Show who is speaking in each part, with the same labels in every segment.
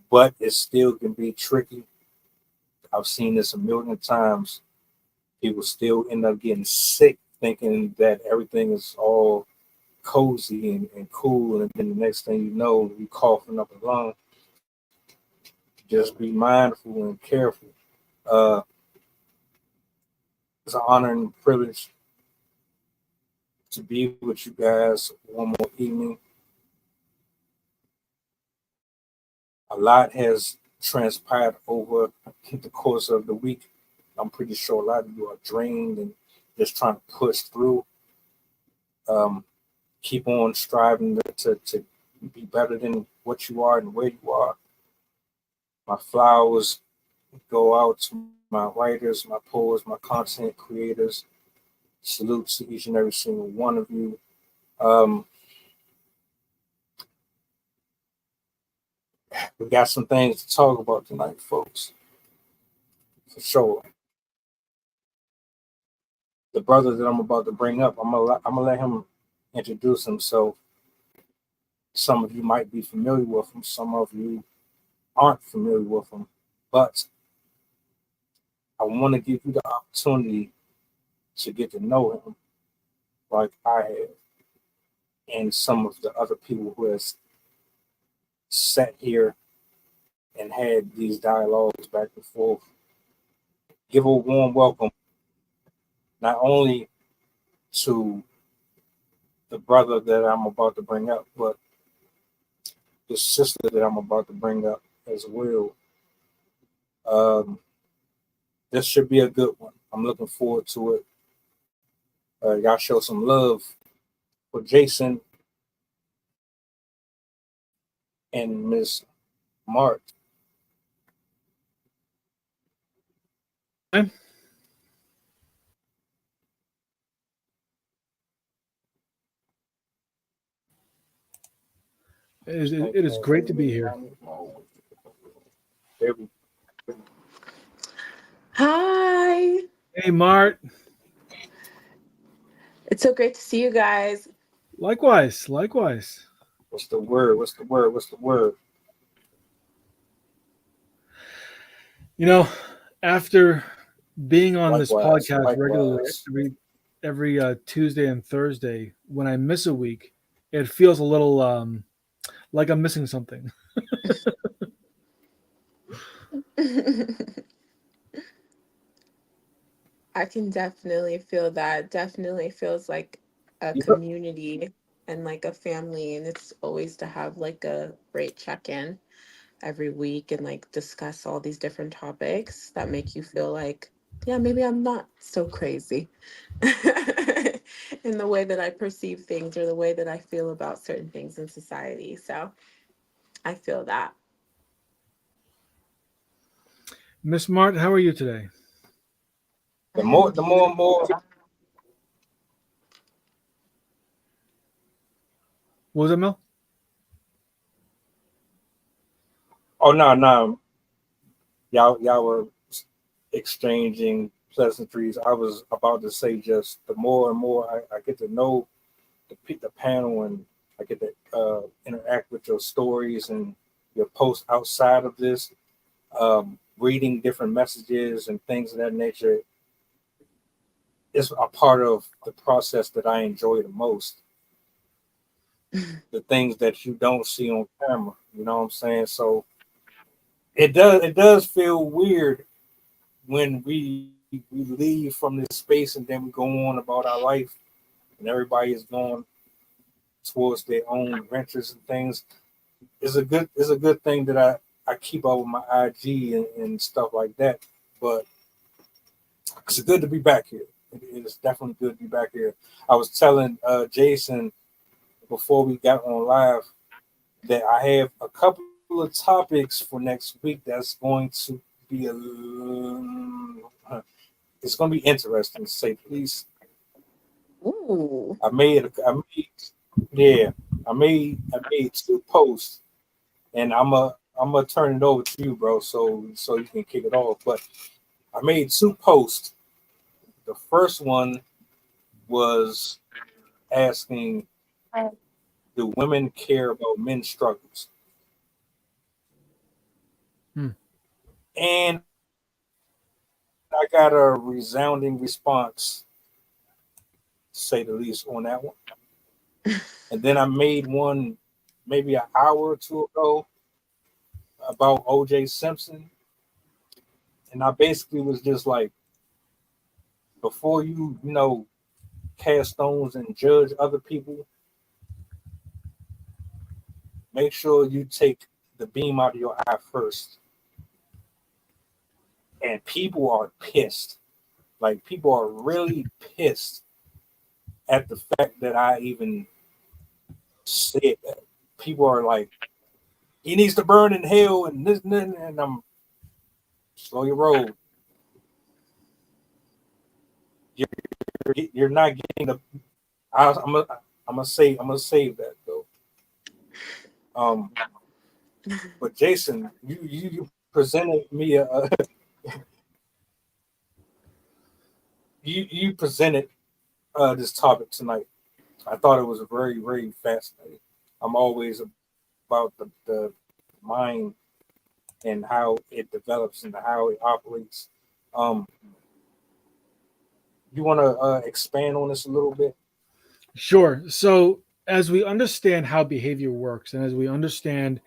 Speaker 1: but it still can be tricky. I've seen this a million times. People still end up getting sick thinking that everything is all cozy and cool, and then the next thing you know, you coughing up a lung. Just be mindful and careful. Uh, it's an honor and privilege to be with you guys one more evening. A lot has transpired over the course of the week. I'm pretty sure a lot of you are drained and just trying to push through. Um, Keep on striving to be better than what you are and where you are. My flowers go out to my writers, my poets, my content creators. Salute to each and every single one of you. Um, we got some things to talk about tonight, folks, for sure. The brother that I'm about to bring up, I'm gonna let him introduce himself. Some of you might be familiar with him, some of you aren't familiar with him, but I want to give you the opportunity to get to know him like I have, and some of the other people who has sat here and had these dialogues back and forth. Give a warm welcome not only to the brother that I'm about to bring up, but the sister that I'm about to bring up as well. Um, this should be a good one. I'm looking forward to it. Y'all show some love for Jason and Miss Mark.
Speaker 2: It is great to be here.
Speaker 1: There we
Speaker 3: Hi.
Speaker 2: Hey, Mart.
Speaker 3: It's so great to see you guys.
Speaker 2: Likewise, likewise.
Speaker 1: What's the word? What's the word? What's the word?
Speaker 2: You know, after being on this
Speaker 1: Likewise,
Speaker 2: podcast regularly
Speaker 1: likewise.
Speaker 2: every Tuesday and Thursday, when I miss a week, it feels a little like I'm missing something.
Speaker 3: I can definitely feel that. Definitely feels like a
Speaker 1: Yep.
Speaker 3: community and like a family. And it's always to have like a great check in every week and like discuss all these different topics that make you feel like, yeah, maybe I'm not so crazy in the way that I perceive things or the way that I feel about certain things in society. So I feel that.
Speaker 2: Miss Mart, how are you today?
Speaker 1: The
Speaker 3: I am
Speaker 1: more, the more,
Speaker 3: beautiful.
Speaker 1: and more.
Speaker 2: What was it, Mel?
Speaker 1: Oh no, no. Y'all were exchanging pleasantries. I was about to say just the more and more I get to know the panel, and I get to interact with your stories and your posts outside of this, reading different messages and things of that nature. It's a part of the process that I enjoy the most. The things that you don't see on camera, you know what I'm saying? So it does feel weird when we leave from this space and then we go on about our life, and everybody is going towards their own ventures and things. It's a good thing that I keep up with my IG and stuff like that. But it's good to be back here. It is definitely good to be back here. I was telling Jason before we got on live that I have a couple of topics for next week that's going to be it's going to be interesting to say the least.
Speaker 3: Ooh.
Speaker 1: Yeah, I made two posts, and I'm gonna turn it over to you, bro, so you can kick it off. But I made two posts. The first one was asking, do women care about men's struggles? And I got a resounding response, to say the least, on that one. And then I made one maybe an hour or two ago about O.J. Simpson. And I basically was just like, before you cast stones and judge other people, make sure you take the beam out of your eye first. And people are pissed. Like, people are really pissed at the fact that I even said that. People are like, he needs to burn in hell and this and that, and I'm slow your roll. You're not getting the. I'm gonna save that though. But Jason, you presented me you presented this topic tonight. I thought it was very, very fascinating. I'm always about the mind and how it develops and how it operates. You want to expand on this a little bit?
Speaker 2: Sure. So, as we understand how behavior works and as we understand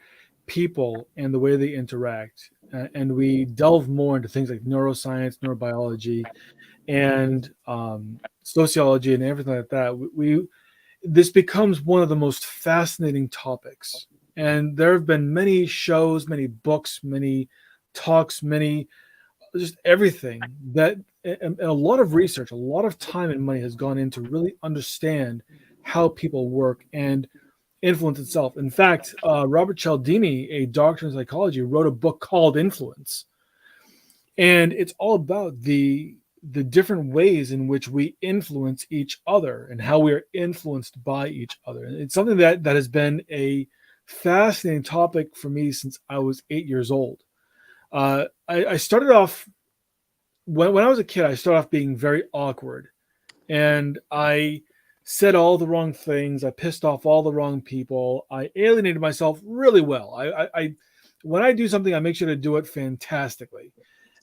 Speaker 2: people and the way they interact, and we delve more into things like neuroscience, neurobiology, and sociology, and everything like that, this becomes one of the most fascinating topics. And there have been many shows, many books, many talks, many just everything that and a lot of research, a lot of time and money has gone into really understand how people work and influence itself. In fact, Robert Cialdini, a doctor in psychology, wrote a book called Influence, and it's all about the different ways in which we influence each other and how we are influenced by each other. And it's something that has been a fascinating topic for me since I was 8 years old. I started off when I was a kid. I started off being very awkward, and I said all the wrong things. I pissed off all the wrong people. I alienated myself really well. I when I do something, I make sure to do it fantastically,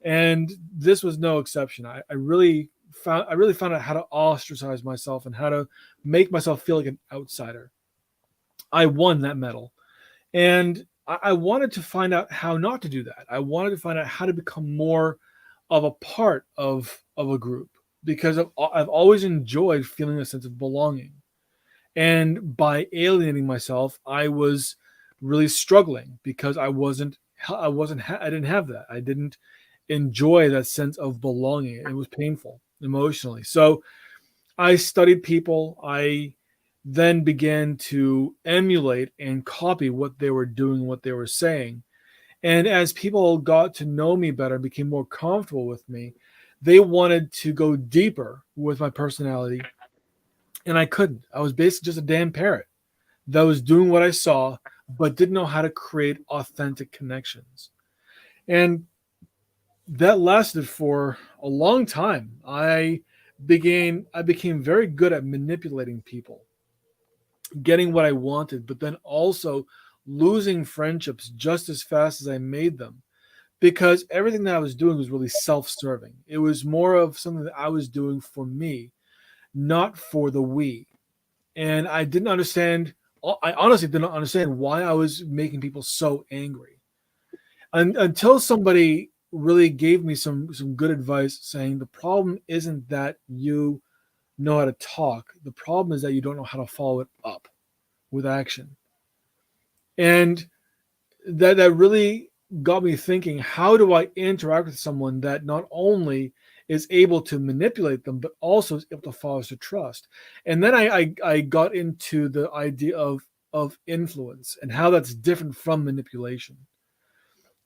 Speaker 2: and this was no exception. I really found out how to ostracize myself and how to make myself feel like an outsider. I won that medal, and I wanted to find out how not to do that. I wanted to find out how to become more of a part of a group, because I've always enjoyed feeling a sense of belonging. And by alienating myself, I was really struggling because I didn't have that. I didn't enjoy that sense of belonging. It was painful emotionally. So I studied people. I then began to emulate and copy what they were doing, what they were saying. And as people got to know me better, became more comfortable with me, they wanted to go deeper with my personality. And I couldn't. I was basically just a damn parrot that was doing what I saw, but didn't know how to create authentic connections. And that lasted for a long time. I became very good at manipulating people, getting what I wanted, but then also losing friendships just as fast as I made them, because everything that I was doing was really self-serving. It was more of something that I was doing for me, not for the we. And I honestly did not understand why I was making people so angry. Until somebody really gave me some good advice, saying the problem isn't that you know how to talk. The problem is that you don't know how to follow it up with action. And that really got me thinking, how do I interact with someone that not only is able to manipulate them, but also is able to foster trust? And then I got into the idea of influence and how that's different from manipulation.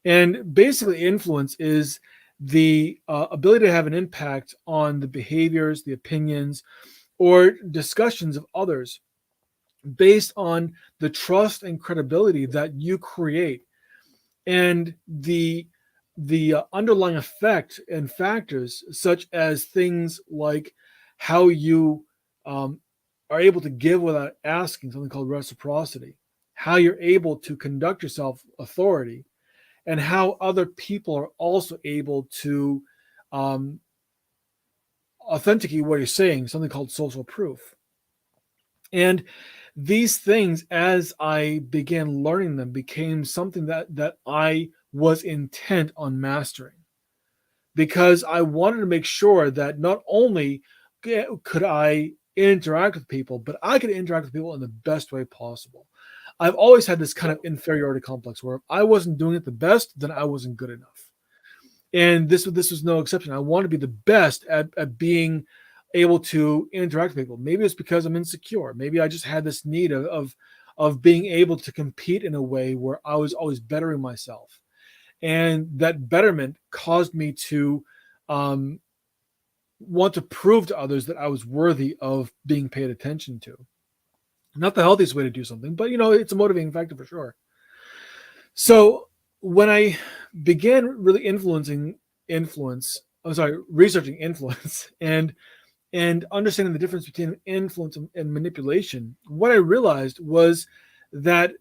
Speaker 2: And basically, influence is the ability to have an impact on the behaviors, the opinions, or discussions of others based on the trust and credibility that you create, and the underlying effect and factors, such as things like how you are able to give without asking, something called reciprocity, how you're able to conduct yourself with authority, and how other people are also able to um, authenticate what you're saying, something called social proof. And these things, as I began learning them, became something that I was intent on mastering, because I wanted to make sure that not only could I interact with people, but I could interact with people in the best way possible. I've always had this kind of inferiority complex where if I wasn't doing it the best, then I wasn't good enough. And this was no exception. I want to be the best at being able to interact with people. Maybe it's because I'm insecure. Maybe I just had this need of being able to compete in a way where I was always bettering myself, and that betterment caused me to um, want to prove to others that I was worthy of being paid attention to. Not the healthiest way to do something, but it's a motivating factor for sure. So when I began really researching influence and understanding the difference between influence and manipulation, what I realized was that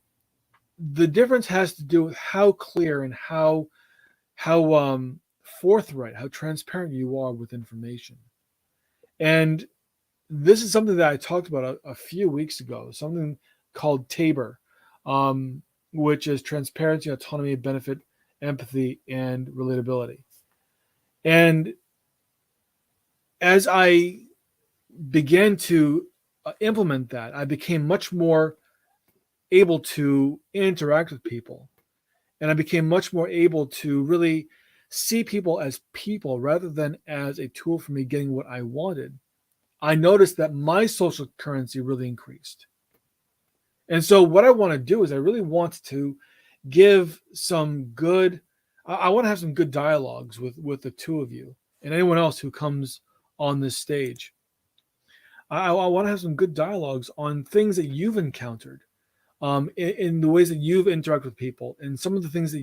Speaker 2: the difference has to do with how clear and how forthright, how transparent you are with information. And this is something that I talked about a few weeks ago, something called TABOR, um, which is transparency, autonomy, benefit, empathy, and relatability. And as I began to implement that, I became much more able to interact with people. And I became much more able to really see people as people rather than as a tool for me getting what I wanted. I noticed that my social currency really increased. And so what I want to do is I really want to give some good I want to have some good dialogues with the two of you and anyone else who comes on this stage. I want to have some good dialogues on things that you've encountered, in the ways that you've interacted with people, and some of the things that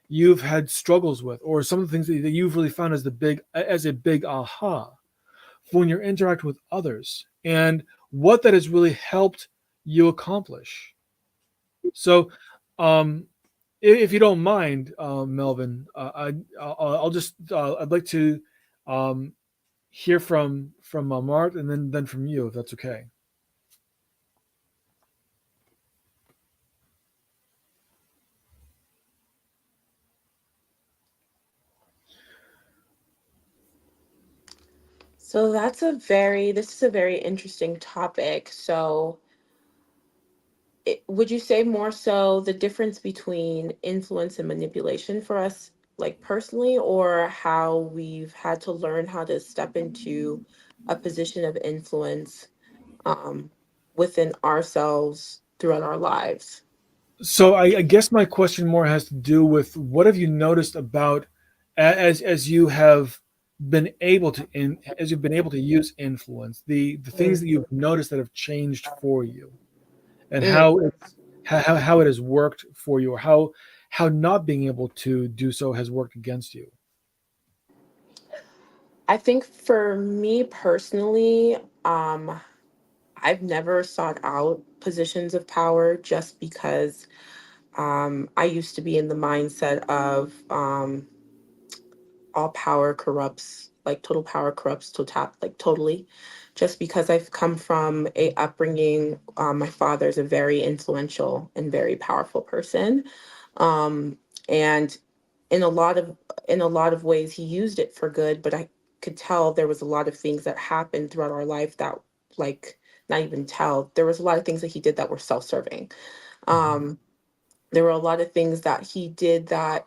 Speaker 2: you've had struggles with, or some of the things that you've really found as a big aha when you're interacting with others, and what that has really helped you accomplish. So, um, if you don't mind, Melvin, I'll just I'd like to um, hear from Mark, and then from you, if that's okay.
Speaker 3: So this is a very interesting topic. So would you say more so the difference between influence and manipulation for us, like personally, or how we've had to learn how to step into a position of influence um, within ourselves throughout our lives?
Speaker 2: So I guess my question more has to do with what have you noticed about as you have been able to as you've been able to use influence, the things
Speaker 3: Mm.
Speaker 2: that you've noticed that have changed for you, and
Speaker 3: Mm.
Speaker 2: how it has worked for you, or how not being able to do so has worked against you.
Speaker 3: I think for me personally, um, I've never sought out positions of power just because I used to be in the mindset of all power corrupts, like total power corrupts total, like totally. Just because I've come from a upbringing, my father's a very influential and very powerful person, um, and in a lot of in a lot of ways he used it for good. But I could tell there was a lot of things that happened throughout our life that, like, not even tell. There was a lot of things that he did that were self-serving.
Speaker 2: Mhm.
Speaker 3: Um, there were a lot of things that he did that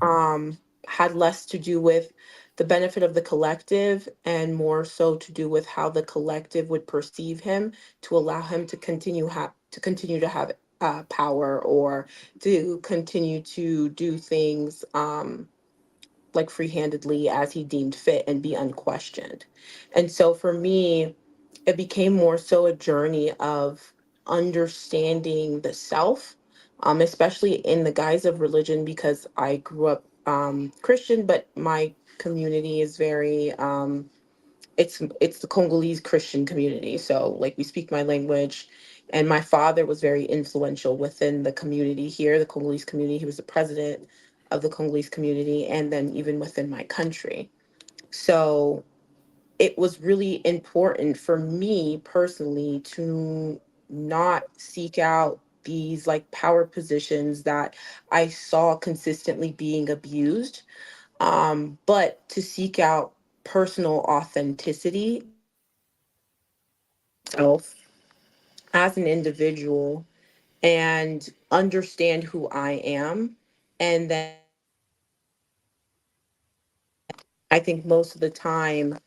Speaker 3: um, had less to do with the benefit of the collective and more so to do with how the collective would perceive him to allow him to continue to have power, or to continue to do things like free-handedly as he deemed fit and be unquestioned. And so for me, it became more so a journey of understanding the self, especially in the guise of religion, because I grew up Christian, but my community is very it's the Congolese Christian community. So like we speak my language. And my father was very influential within the community here, the Congolese community. He was the president of the Congolese community, and then even within my country. So it was really important for me personally to not seek out these like power positions that I saw consistently being abused, but to seek out personal authenticity self as an individual and understand who I am. And then I think most of the time,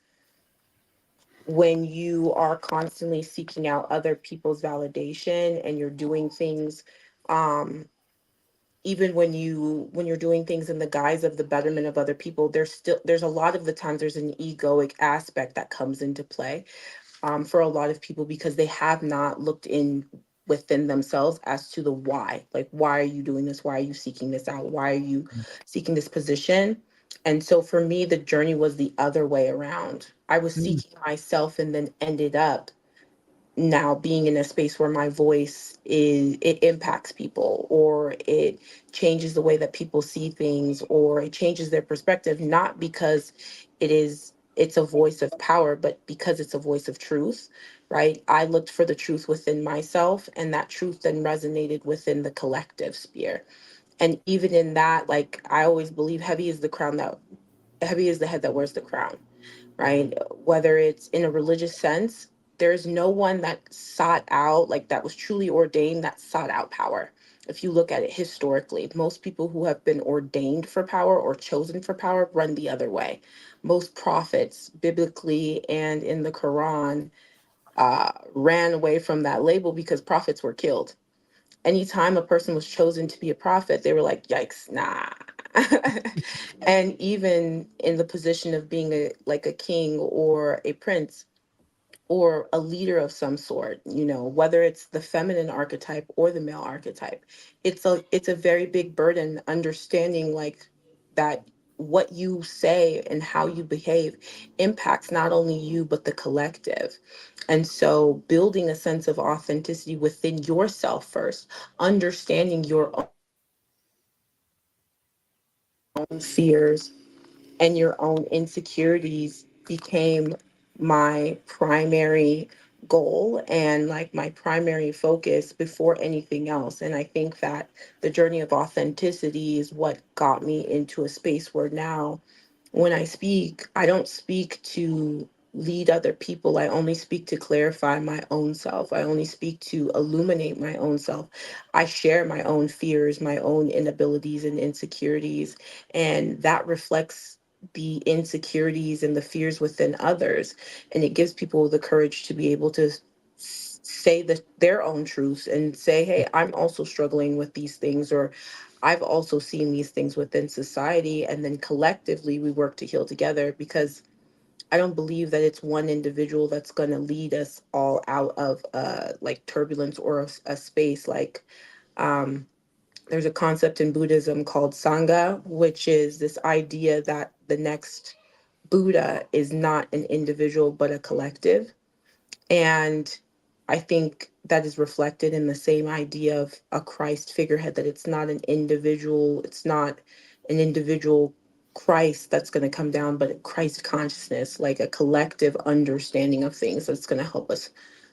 Speaker 3: when you are constantly seeking out other people's validation and you're doing things, um, even when you're doing things in the guise of the betterment of other people, there's a lot of the times there's an egoic aspect that comes into play, for a lot of people, because they have not looked in within themselves as to the why. Like, why are you doing this? Why are you seeking this out? Why are you seeking this position? And so for me, the journey was the other way around. I was
Speaker 2: Mm,
Speaker 3: seeking myself and then ended up now being in a space where my voice is it impacts people, or it changes the way that people see things, or it changes their perspective, not because it's a voice of power, but because it's a voice of truth. Right, I looked for the truth within myself, and that truth then resonated within the collective sphere. And even in that, like, I always believe heavy is the head that wears the crown, right? Whether it's in a religious sense, there's no one that sought out, like, that was truly ordained, that sought out power. If you look at it historically, most people who have been ordained for power or chosen for power run the other way. Most prophets, biblically and in the Quran, ran away from that label because prophets were killed. Anytime a person was chosen to be a prophet, they were like, yikes, nah. And even in the position of being a king or a prince or a leader of some sort, whether it's the feminine archetype or the male archetype, it's a very big burden understanding, like, that what you say and how you behave impacts not only you but the collective. And so building a sense of authenticity within yourself first, understanding your own fears and your own insecurities became my primary goal and like my primary focus before anything else. And I think that the journey of authenticity is what got me into a space where now when I speak, I don't speak to lead other people. I only speak to clarify my own self. I only speak to illuminate my own self. I share my own fears, my own inabilities and insecurities, and that reflects the insecurities and the fears within others. And it gives people the courage to be able to say their own truths and say, hey, I'm also struggling with these things, or I've also seen these things within society, and then collectively we work to heal together, because I don't believe that it's one individual that's going to lead us all out of like turbulence or a space. Like, um, there's a concept in Buddhism called Sangha, which is this idea that the next Buddha is not an individual but a collective. And I think that is reflected in the same idea of a Christ figurehead, that it's not an individual Christ that's going to come down, but a Christ consciousness, like a collective understanding of things that's going to help us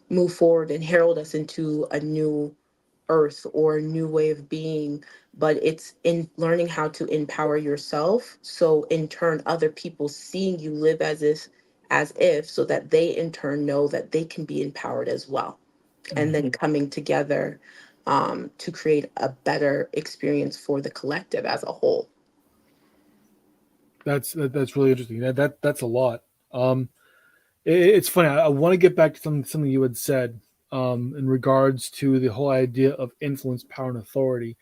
Speaker 3: move forward and herald us into a new earth or a new way of being. But it's in learning how to empower yourself, so in turn other people seeing you live as if so that they in turn know that they can be empowered as well, and
Speaker 2: mm.
Speaker 3: then coming together, to create a better experience for the collective as a whole.
Speaker 2: That's really interesting. That's a lot. It's funny. I want to get back to something you had said, in regards to the whole idea of influence, power, and authority.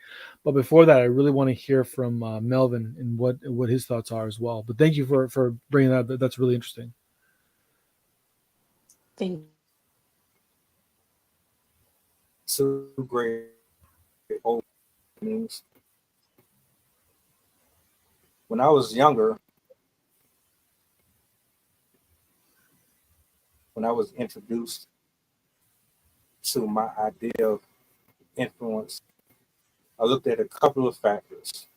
Speaker 2: But before that, I really want to hear from Melvin and what his thoughts are as well. But thank you for bringing that. That's really interesting.
Speaker 3: Thank
Speaker 1: So great openings. When I was younger, when I was introduced to my idea of influence, I looked at a couple of factors.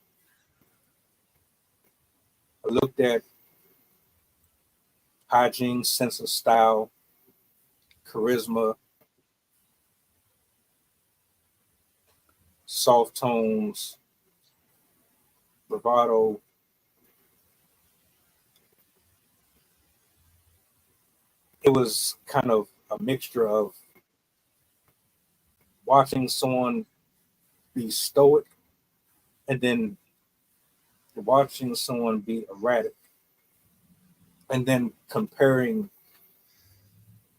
Speaker 1: I looked at hygiene, sense of style, charisma, soft tones, bravado. It was kind of a mixture of watching someone be stoic and then watching someone be erratic, and then comparing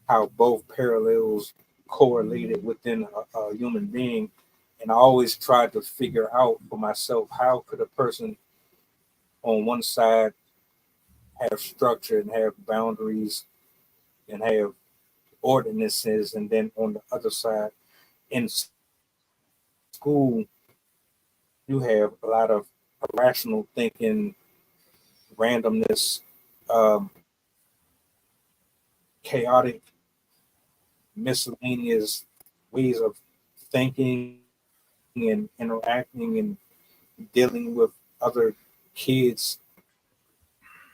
Speaker 1: how both parallels correlated within a human being. And I always tried to figure out for myself, how could a person on one side have structure and have boundaries and have ordinances, and then on the other side, in school, you have a lot of irrational thinking, randomness, um, chaotic, miscellaneous ways of thinking and interacting and dealing with other kids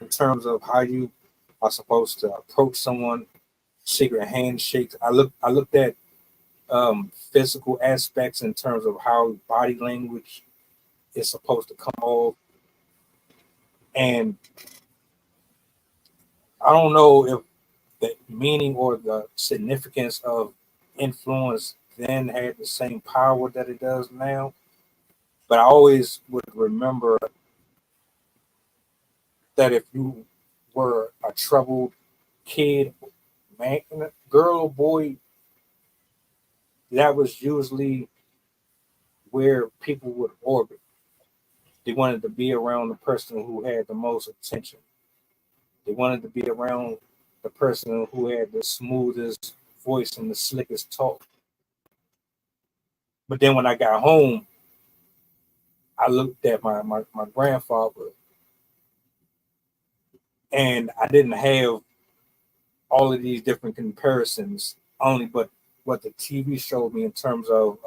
Speaker 1: in terms of how you are supposed to approach someone, secret handshakes. I looked at physical aspects in terms of how body language is supposed to come off. And I don't know if the meaning or the significance of influence then had the same power that it does now. But I always would remember that if you were a troubled kid, man, girl or boy, that was usually where people would orbit. They wanted to be around the person who had the most attention. They wanted to be around the person who had the smoothest voice and the slickest talk. But then when I got home, I looked at my grandfather, and I didn't have all of these different comparisons, only but what the TV showed me in terms of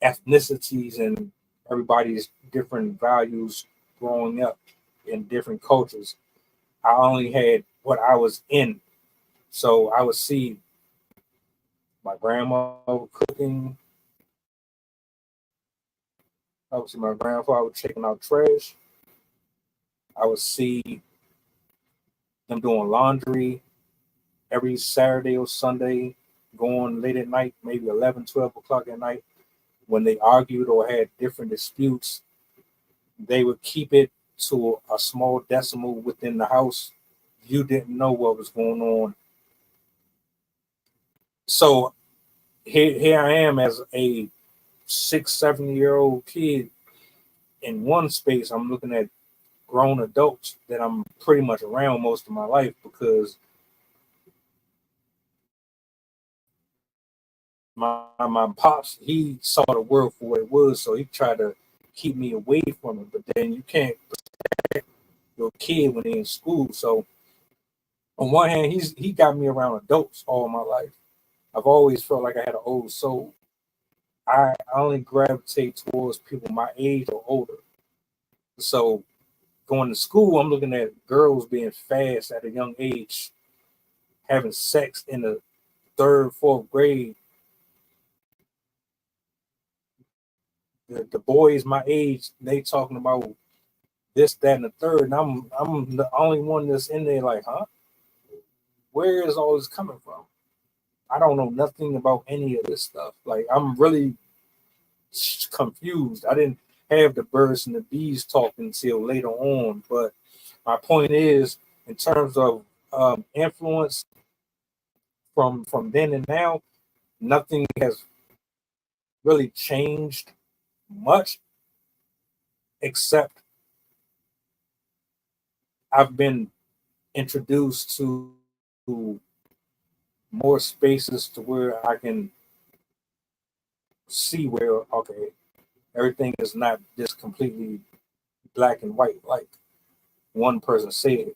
Speaker 1: ethnicities and everybody's different values growing up in different cultures. I only had what I was in. So I would see my grandma cooking. I would see my grandfather taking out trash. I would see them doing laundry every Saturday or Sunday, going late at night, maybe 11, 12 o'clock at night. When they argued or had different disputes, they would keep it to a small decimal within the house. You didn't know what was going on. So here I am as a 6, 7 year old kid in one space. I'm looking at grown adults that I'm pretty much around most of my life, because my pops, he saw the world for what it was, so he tried to keep me away from it. But then you can't protect your kid when they're in school. So on one hand, he got me around adults all my life. I've always felt like I had an old soul. I only gravitate towards people my age or older. So going to school, I'm looking at girls being fast at a young age, having sex in the third, fourth grade. The boys my age, they talking about this, that, and the third, and I'm the only one that's in there like, huh? Where is all this coming from? I don't know nothing about any of this stuff. Like, I'm really confused. I didn't have the birds and the bees talk until later on. But my point is, in terms of influence from then and now, nothing has really changed much, except I've been introduced to more spaces to where I can see where, okay, everything is not just completely black and white like one person said.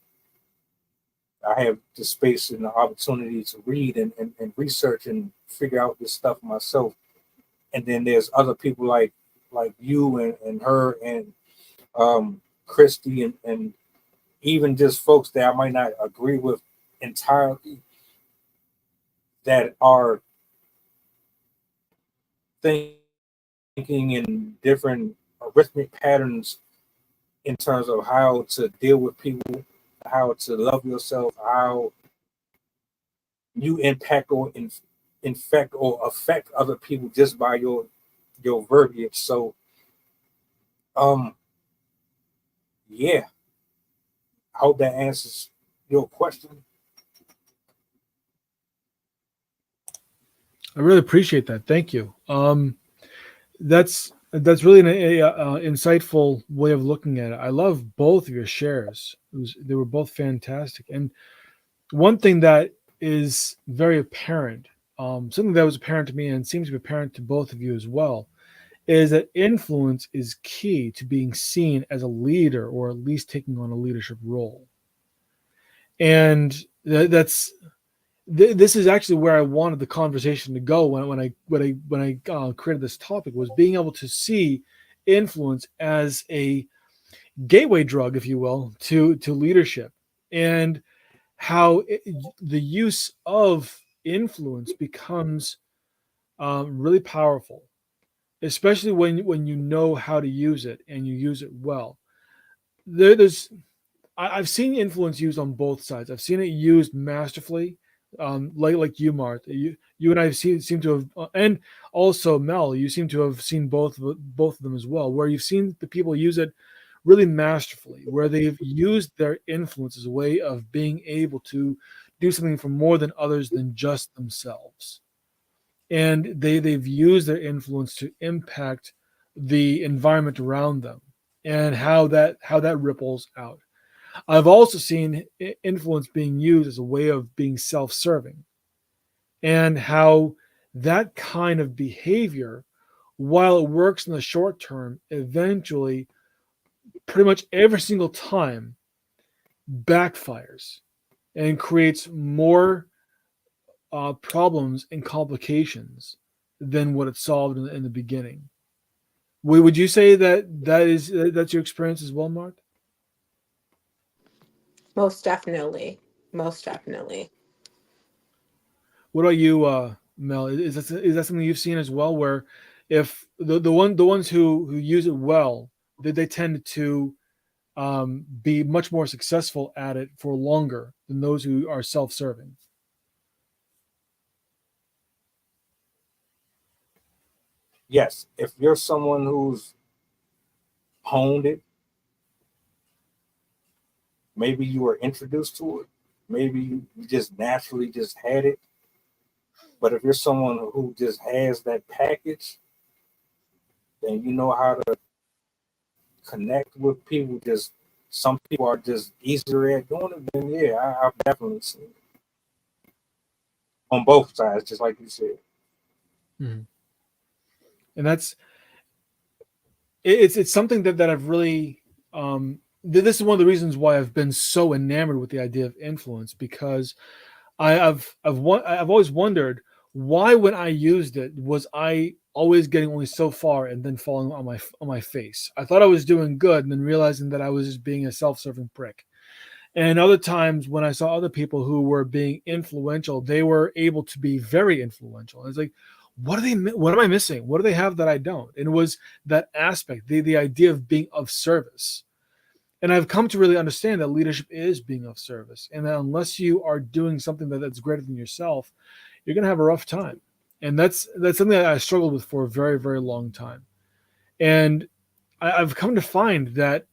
Speaker 1: I have the space and the opportunity to read and research and figure out this stuff myself. And then there's other people like you and her and Christy and even just folks that I might not agree with entirely that are thinking in different arithmetic patterns in terms of how to deal with people, how to love yourself, how you impact or infect or affect other people just by your verbiage. So um yeah, I hope that answers your question.
Speaker 2: I really appreciate that. Thank you. That's really an insightful way of looking at it. I love both of your shares. They were both fantastic. And one thing that is very apparent, something that was apparent to me and seems to be apparent to both of you as well, is that influence is key to being seen as a leader or at least taking on a leadership role. And that's this is actually where I wanted the conversation to go when I created this topic, was being able to see influence as a gateway drug, if you will, to leadership, and how the use of influence becomes really powerful, especially when you know how to use it and you use it well. There's I've seen influence used on both sides. I've seen it used masterfully, like you, Martha. You and I seem to have, and also Mel. You seem to have seen both of them as well, where you've seen the people use it really masterfully, where they've used their influence as a way of being able to do something for more than others than just themselves, and they've used their influence to impact the environment around them and how that ripples out. I've also seen influence being used as a way of being self-serving, and how that kind of behavior, while it works in the short term, eventually, pretty much every single time, backfires and creates more problems and complications than what it solved in the beginning. Would you say that's your experience as well, Mark?
Speaker 3: Most definitely. Most definitely.
Speaker 2: What about you, Mel? Is that something you've seen as well, where if the ones who use it well, they tend to be much more successful at it for longer than those who are self-serving?
Speaker 1: Yes, if you're someone who's honed it, maybe you were introduced to it, maybe you just naturally just had it. But if you're someone who just has that package, then you know how to connect with people. Just some people are just easier at doing it. Then yeah, I've definitely seen it on both sides, just like you said.
Speaker 2: Mhm. And it's something that I've really this is one of the reasons why I've been so enamored with the idea of influence, because I've always wondered why, when I used it, was I always getting only so far and then falling on my face. I thought I was doing good, and then realizing that I was just being a self-serving prick. And other times when I saw other people who were being influential, they were able to be very influential. And it's like, what am I missing? What do they have that I don't? And it was that aspect, the idea of being of service. And I've come to really understand that leadership is being of service, and that unless you are doing something that's greater than yourself, you're going to have a rough time. And that's something that I struggled with for a very, very long time. And I've come to find that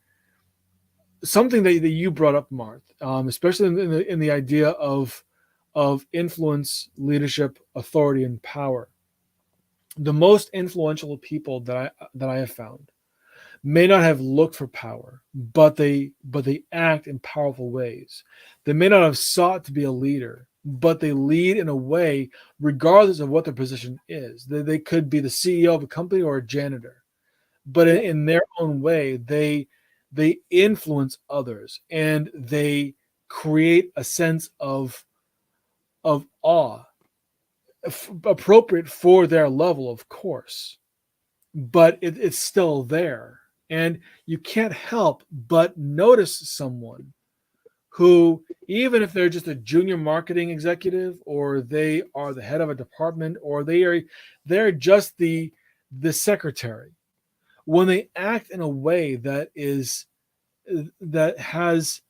Speaker 2: something that you brought up, Mark, especially in the idea of influence, leadership, authority, and power. The most influential people that I have found may not have looked for power, but they act in powerful ways. They may not have sought to be a leader, but they lead in a way, regardless of what their position is. They could be the CEO of a company or a janitor, but in their own way, they influence others, and they create a sense of awe, appropriate for their level, of course, but it's still there. And you can't help but notice someone who, even if they're just a junior marketing executive, or they are the head of a department, or they're just the secretary, when they act in a way that has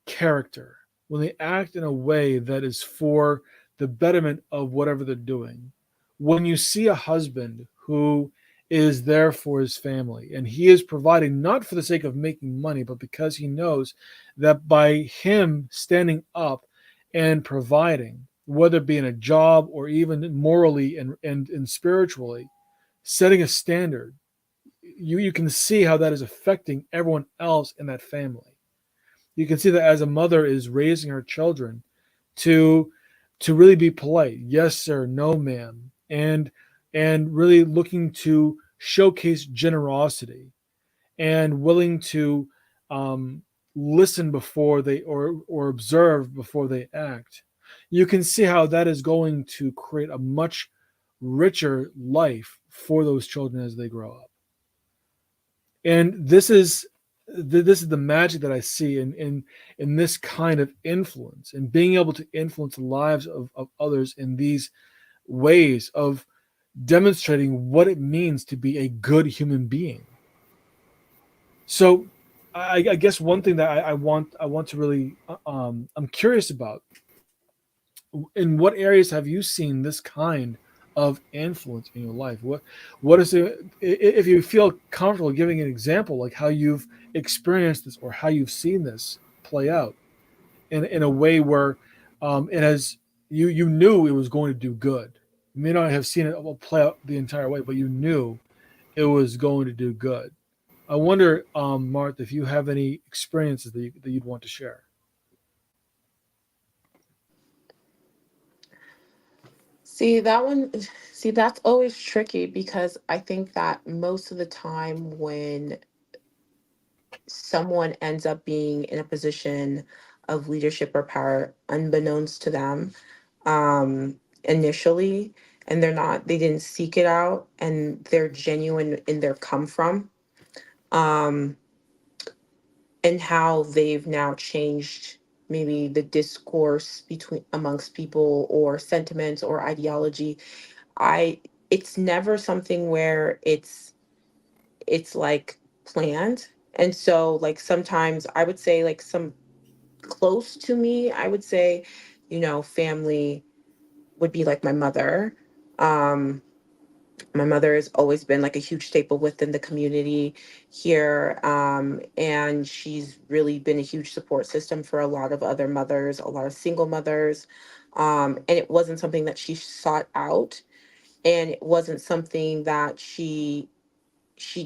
Speaker 2: character, when they act in a way that is for the betterment of whatever they're doing. When you see a husband who is there for his family and he is providing not for the sake of making money, but because he knows that by him standing up and providing, whether it be in a job or even morally and spiritually, setting a standard, you can see how that is affecting everyone else in that family. You can see that as a mother is raising her children to really be polite, yes sir, no ma'am, and really looking to showcase generosity and willing to um, listen before they or observe before they act. You can see how that is going to create a much richer life for those children as they grow up. And this is the magic that I see in this kind of influence, and being able to influence the lives of others in these ways of demonstrating what it means to be a good human being. So I guess one thing that I want to really I'm curious about, in what areas have you seen this kind of influence in your life? What is it, if you feel comfortable giving an example, like how you've experienced this or how you've seen this play out in a way where it has, you knew it was going to do good. You may not have seen it play out the entire way, but you knew it was going to do good. I wonder, Martha, if you have any experiences that you'd want to share.
Speaker 3: See, that one, see, that's always tricky because I think that most of the time when someone ends up being in a position of leadership or power, unbeknownst to them, initially, and they didn't seek it out, and they're genuine in their come from, um, and how they've now changed maybe the discourse between amongst people, or sentiments or ideology. I It's never something where it's like planned. And so like sometimes I would say like some close to me, I would say, family would be like my mother. Um my mother has always been like a huge staple within the community here, and she's really been a huge support system for a lot of other mothers, a lot of single mothers. And it wasn't something that she sought out, and it wasn't something that she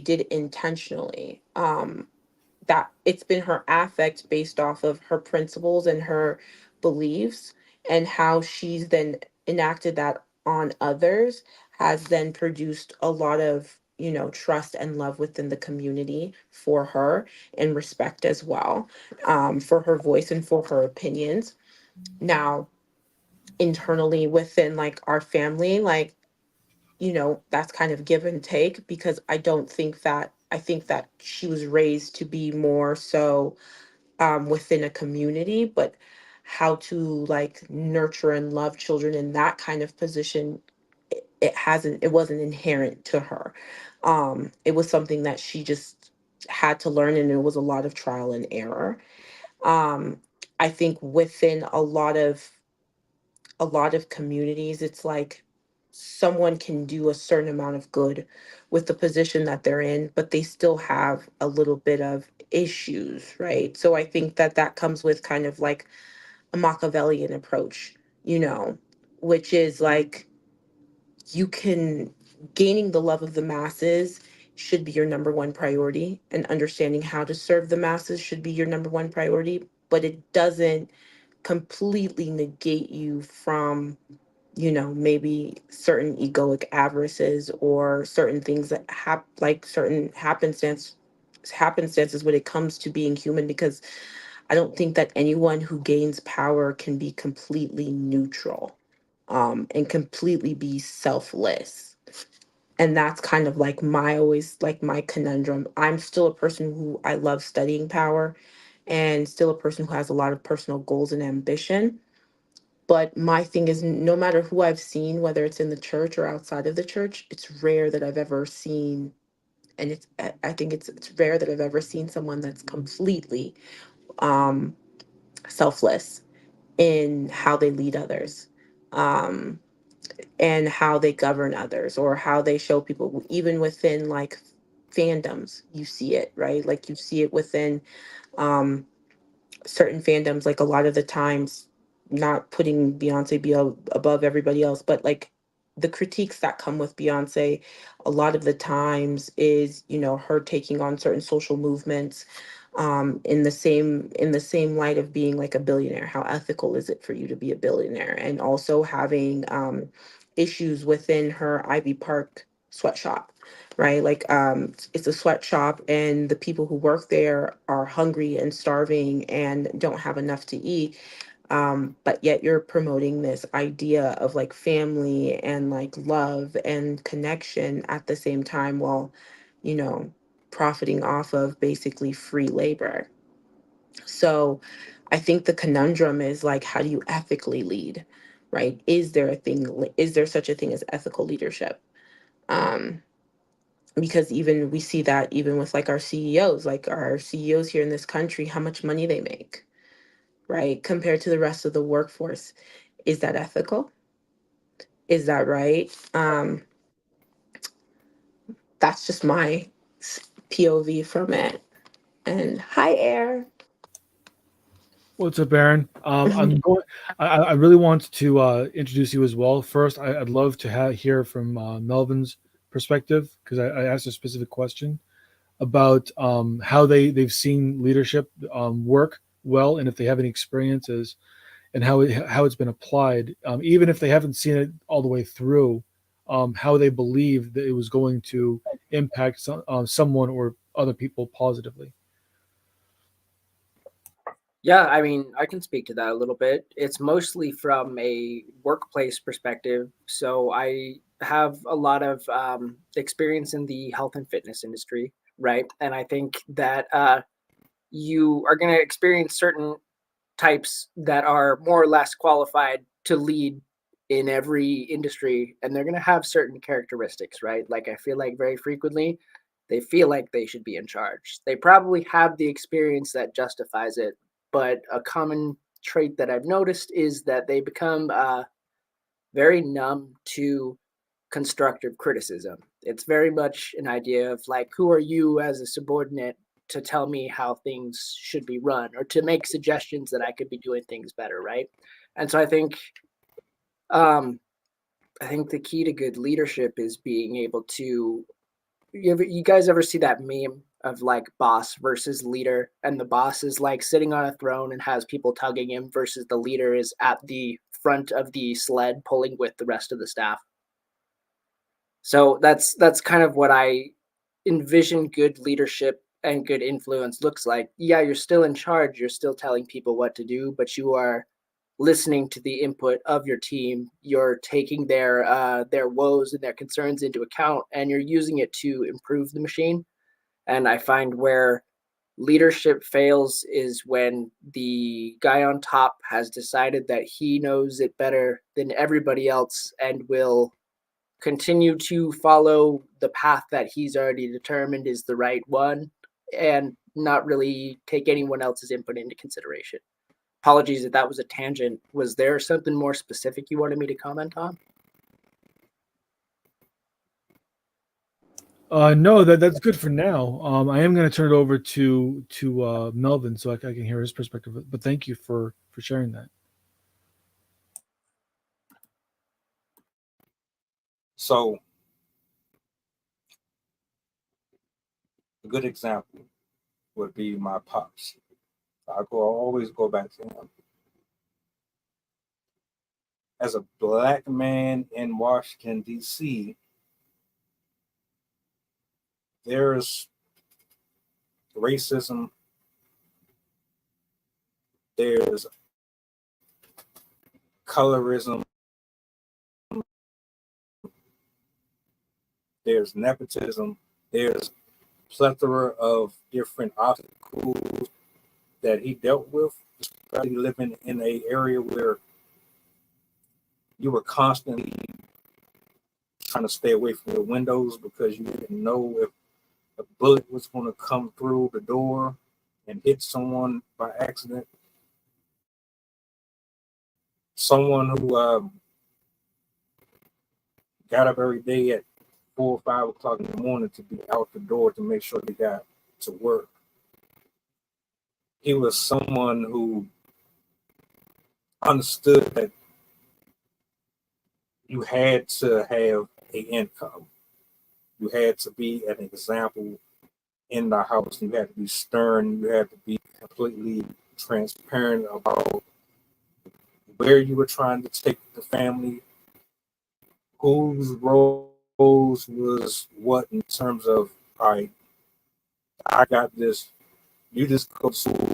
Speaker 3: did intentionally. That it's been her affect based off of her principles and her beliefs, and how she's then enacted that on others has then produced a lot of, trust and love within the community for her, and respect as well, for her voice and for her opinions. Now, internally within like our family, like, that's kind of give and take, because I think that she was raised to be more so, within a community, but how to like nurture and love children in that kind of position, it wasn't inherent to her. It was something that she just had to learn, and it was a lot of trial and error. Um, I think within a lot of communities, it's like someone can do a certain amount of good with the position that they're in, but they still have a little bit of issues, right? So I think that that comes with kind of like a Machiavellian approach, you know, which is like you can gaining the love of the masses should be your number one priority, and understanding how to serve the masses should be your number one priority, but it doesn't completely negate you from, maybe certain egoic avarices, or certain things that like certain happenstances when it comes to being human. Because I don't think that anyone who gains power can be completely neutral, and completely be selfless. And that's kind of like my always like my conundrum. I'm still a person who I love studying power, and still a person who has a lot of personal goals and ambition. But my thing is, no matter who I've seen, whether it's in the church or outside of the church, it's rare that I've ever seen, and I think it's rare that I've ever seen someone that's completely um, selfless in how they lead others, um, and how they govern others, or how they show people, even within like fandoms, you see it, right? Like you see it within um, certain fandoms, like a lot of the times, not putting Beyonce above everybody else, but like the critiques that come with Beyonce a lot of the times is, her taking on certain social movements, in the same light of being like a billionaire. How ethical is it for you to be a billionaire? And also having issues within her Ivy Park sweatshop, right? Like it's a sweatshop, and the people who work there are hungry and starving and don't have enough to eat. But yet you're promoting this idea of like family and like love and connection at the same time, while, you know, profiting off of basically free labor. So I think the conundrum is like, how do you ethically lead, right? Is there such a thing as ethical leadership? Um, because even we see that even with like our CEOs here in this country, how much money they make, right? Compared to the rest of the workforce. Is that ethical? Is that right? That's just my POV from it. And hi, Air.
Speaker 2: What's up, Aaron? I'm going. I really want to introduce you as well. First, I'd love to hear from Melvin's perspective, because I asked a specific question about how they've seen leadership work well, and if they have any experiences, and how it's been applied, even if they haven't seen it all the way through, how they believe that it was going to impact someone or other people positively.
Speaker 4: Yeah, I mean, I can speak to that a little bit. It's mostly from a workplace perspective. So I have a lot of experience in the health and fitness industry, right? And I think that you are going to experience certain types that are more or less qualified to lead in every industry, and they're going to have certain characteristics, right? Like I feel like very frequently they feel like they should be in charge. They probably have the experience that justifies it, but a common trait that I've noticed is that they become very numb to constructive criticism. It's very much an idea of like, who are you as a subordinate to tell me how things should be run, or to make suggestions that I could be doing things better, right? And so um, I think the key to good leadership is being able to. You guys ever see that meme of like boss versus leader, and the boss is like sitting on a throne and has people tugging him, versus the leader is at the front of the sled pulling with the rest of the staff? So that's kind of what I envision good leadership and good influence looks like. Yeah, you're still in charge, you're still telling people what to do, but you are listening to the input of your team. You're taking their woes and their concerns into account, and you're using it to improve the machine. And I find where leadership fails is when the guy on top has decided that he knows it better than everybody else and will continue to follow the path that he's already determined is the right one, and not really take anyone else's input into consideration. Apologies if that was a tangent. Was there something more specific you wanted me to comment on?
Speaker 2: No, that's good for now. I am going to turn it over to Melvin, so I can hear his perspective. But thank you for sharing that.
Speaker 1: So a good example would be my pops. Always go back to him. As a black man in Washington, D.C., there's racism there's colorism, there's nepotism, there's plethora of different obstacles that he dealt with, especially living in an area where you were constantly trying to stay away from the windows because you didn't know if a bullet was going to come through the door and hit someone by accident. Someone who got up every day at 4 or 5 o'clock in the morning to be out the door to make sure they got to work. He was someone who understood that you had to have an income. You had to be an example in the house. You had to be stern. You had to be completely transparent about where you were trying to take the family, whose roles was what in terms of, all right, I got this. You just go to school,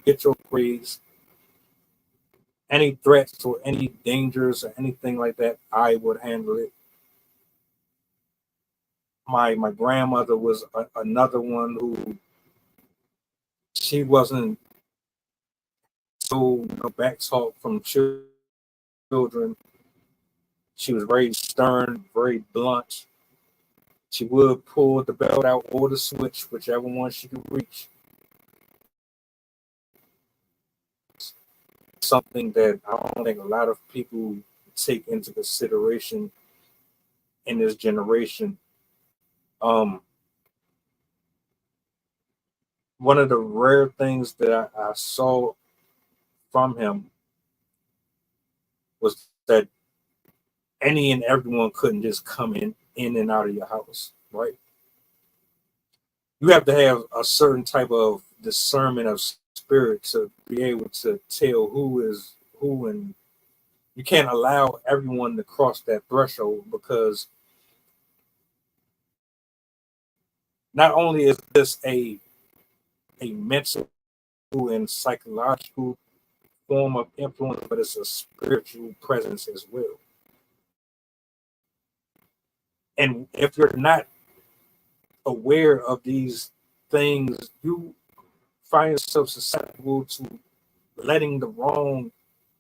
Speaker 1: get your grades. Any threats or any dangers or anything like that, I would handle it. My grandmother was another one who she wasn't so back talk from children. She was very stern, very blunt. She would pull the belt out or the switch, whichever one she could reach. Something that I don't think a lot of people take into consideration in this generation. One of the rare things that I saw from him was that any and everyone couldn't just come in and out of your house, right? You have to have a certain type of discernment of spirit to be able to tell who is who, and you can't allow everyone to cross that threshold, because not only is this a mental and psychological form of influence, but it's a spiritual presence as well. And if you're not aware of these things, you find yourself susceptible to letting the wrong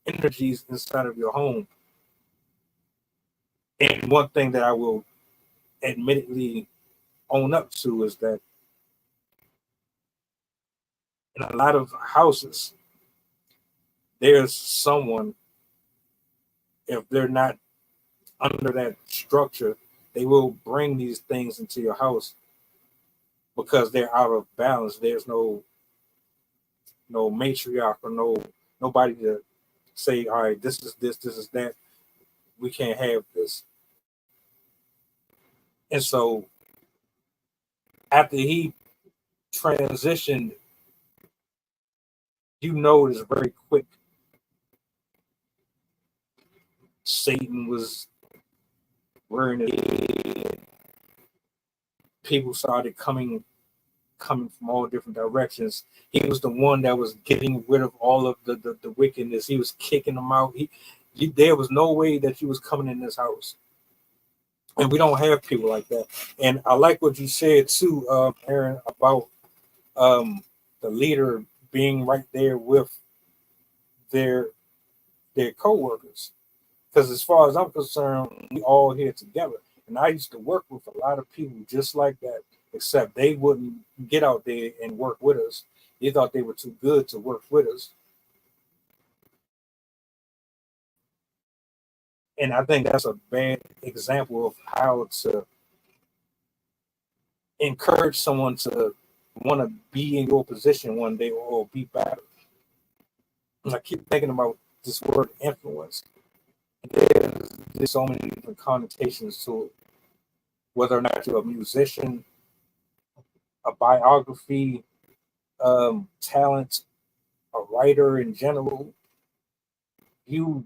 Speaker 1: energies inside of your home. And one thing that I will admittedly own up to is that in a lot of houses, there's someone, if they're not under that structure, they will bring these things into your house because they're out of balance. There's no matriarch or nobody to say, all right, this is this, this is that. We can't have this. And so after he transitioned, you notice very quick Satan was wearing it. People started coming from all different directions. He was the one that was getting rid of all of the wickedness. He was kicking them out. There was no way that he was coming in this house. And we don't have people like that. And I like what you said too, Aaron, about the leader being right there with their co-workers. Because as far as I'm concerned, we all here together. And I used to work with a lot of people just like that, except they wouldn't get out there and work with us. They thought they were too good to work with us. And I think that's a bad example of how to encourage someone to want to be in your position one day or be better. And I keep thinking about this word influence. There's so many different connotations to it. Whether or not you're a musician, a biography, talent, a writer in general, you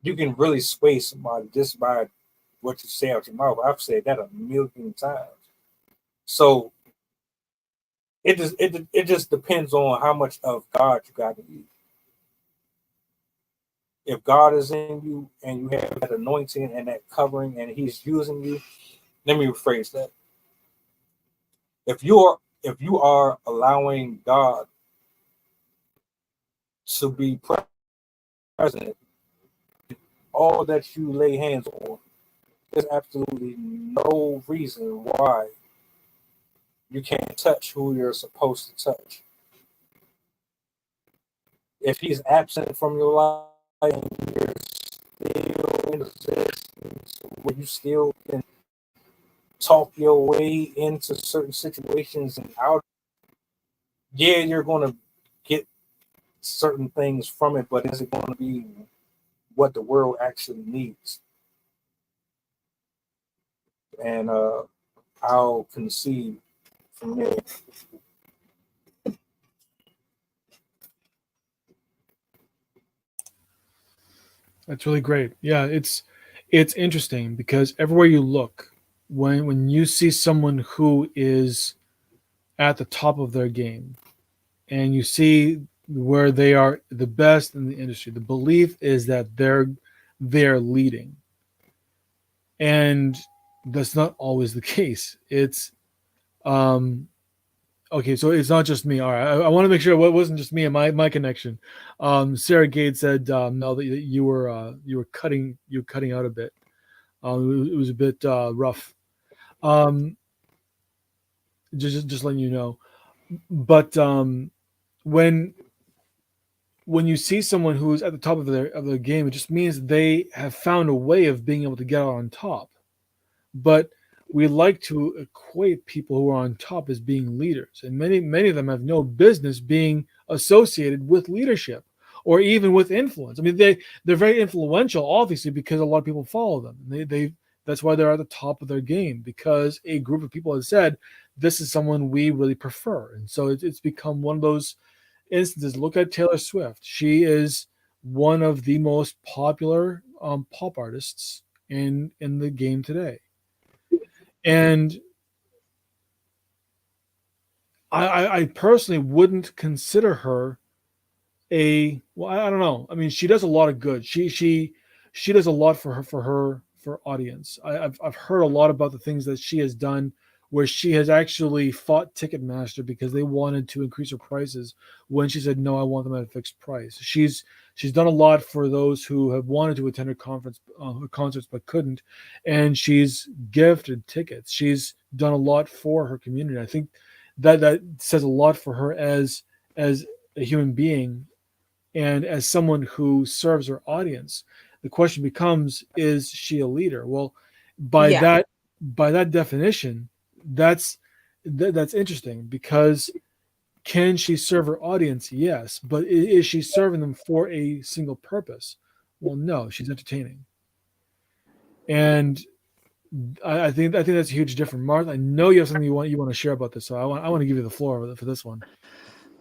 Speaker 1: can really sway somebody just by what you say out your mouth. I've said that a million times. So it just depends on how much of God you got in you. If God is in you and you have that anointing and that covering and He's using you, let me rephrase that. If you are allowing God to be present, all that you lay hands on, there's absolutely no reason why you can't touch who you're supposed to touch. If He's absent from your life and you're still in existence, where you still can talk your way into certain situations and out, yeah, you're going to get certain things from it, but is it going to be what the world actually needs? And I'll concede from there.
Speaker 2: That's really great. Yeah, it's interesting because everywhere you look, when you see someone who is at the top of their game and you see where they are the best in the industry, the belief is that they're leading. And that's not always the case. It's um okay, so it's not just me. All right, I want to make sure it wasn't just me and my connection. Sarah Gade said no, that you were cutting out a bit. It was a bit rough. Um, just letting you know. But when when you see someone who's at the top of their game, it just means they have found a way of being able to get out on top. But we like to equate people who are on top as being leaders, and many of them have no business being associated with leadership or even with influence. I mean, they're very influential, obviously, because a lot of people follow them. They that's why they're at the top of their game, because a group of people have said this is someone we really prefer, and so it's become one of those instances. Look at Taylor Swift; she is one of the most popular pop artists in the game today. And I personally wouldn't consider her a well. I don't know. I mean, she does a lot of good. She does a lot for audience. I've heard a lot about the things that she has done, where she has actually fought Ticketmaster because they wanted to increase her prices when she said no, I want them at a fixed price. She's done a lot for those who have wanted to attend her concerts but couldn't, and she's gifted tickets. She's done a lot for her community. I think that says a lot for her as a human being and as someone who serves her audience. The question becomes, is she a leader? Well, by
Speaker 3: Yeah.
Speaker 2: that definition, that's that's interesting, because can she serve her audience? Yes, but is she serving them for a single purpose? Well, no, she's entertaining. And I think that's a huge difference. Martha, I know you have something you want to share about this, so I want to give you the floor for this one.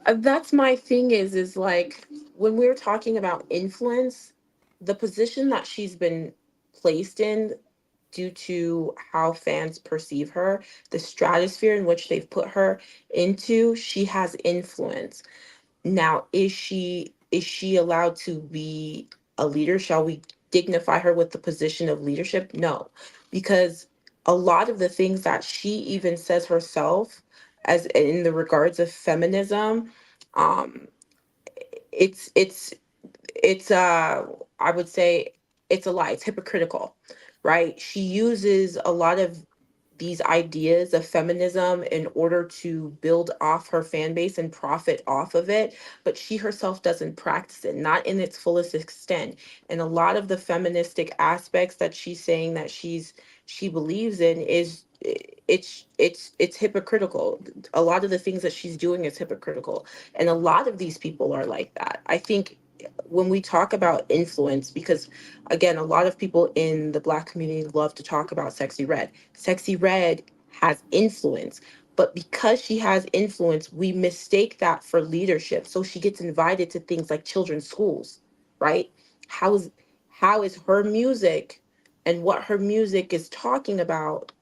Speaker 3: That's my thing is like when we're talking about influence, the position that she's been placed in due to how fans perceive her, the stratosphere in which they've put her into, she has influence. Now, is she allowed to be a leader? Shall we dignify her with the position of leadership? No, because a lot of the things that she even says herself, as in the regards of feminism, um, it's I would say it's a lie. It's hypocritical, right? She uses a lot of these ideas of feminism in order to build off her fan base and profit off of it, but she herself doesn't practice it, not in its fullest extent. And a lot of the feministic aspects that she's saying that she believes in is it's hypocritical. A lot of the things that she's doing is hypocritical, and a lot of these people are like that. I think when we talk about influence, because again, a lot of people in the Black community love to talk about Sexy Red. Sexy Red has influence, but because she has influence, we mistake that for leadership. So she gets invited to things like children's schools, right? How is how is her music and what her music is talking about?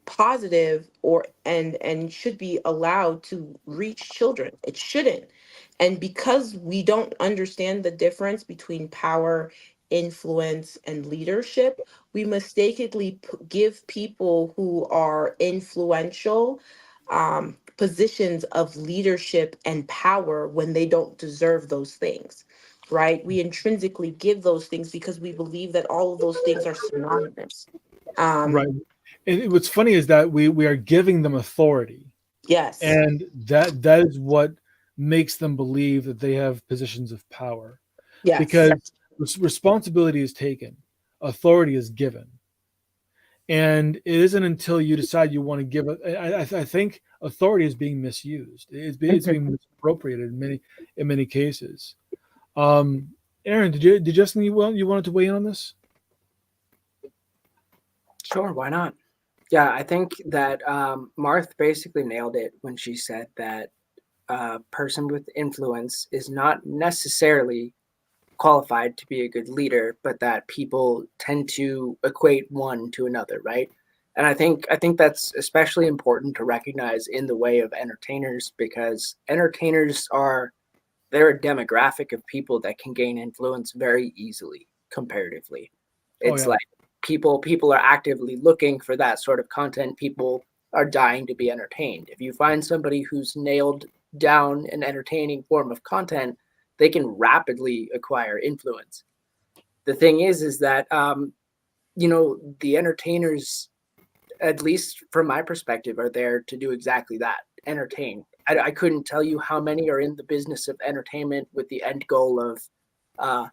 Speaker 3: positive or and should be allowed to reach children. It shouldn't. And because we don't understand the difference between power, influence, and leadership, we mistakenly give people who are influential positions of leadership and power when they don't deserve those things, right? We intrinsically give those things because we believe that all of those things are synonymous.
Speaker 2: Right.
Speaker 3: Um,
Speaker 2: And what's funny is that we are giving them authority,
Speaker 3: yes,
Speaker 2: and that is what makes them believe that they have positions of power,
Speaker 3: yes,
Speaker 2: because responsibility is taken, authority is given, and it isn't until you decide you want to give it. I think authority is being misused. It's
Speaker 3: Mhm.
Speaker 2: being misappropriated in many cases. Um, Aaron, did you have something you wanted to weigh in on this?
Speaker 4: Sure, why not? Yeah, I think that Marth basically nailed it when she said that a person with influence is not necessarily qualified to be a good leader, but that people tend to equate one to another, right? And I think that's especially important to recognize in the way of entertainers, because entertainers are, they're a demographic of people that can gain influence very easily comparatively.
Speaker 2: Oh
Speaker 4: It's
Speaker 2: yeah.
Speaker 4: like people are actively looking for that sort of content. People are dying to be entertained. If you find somebody who's nailed down an entertaining form of content, they can rapidly acquire influence. The thing is that the entertainers, at least from my perspective, are there to do exactly that, entertain. I couldn't tell you how many are in the business of entertainment with the end goal of uh,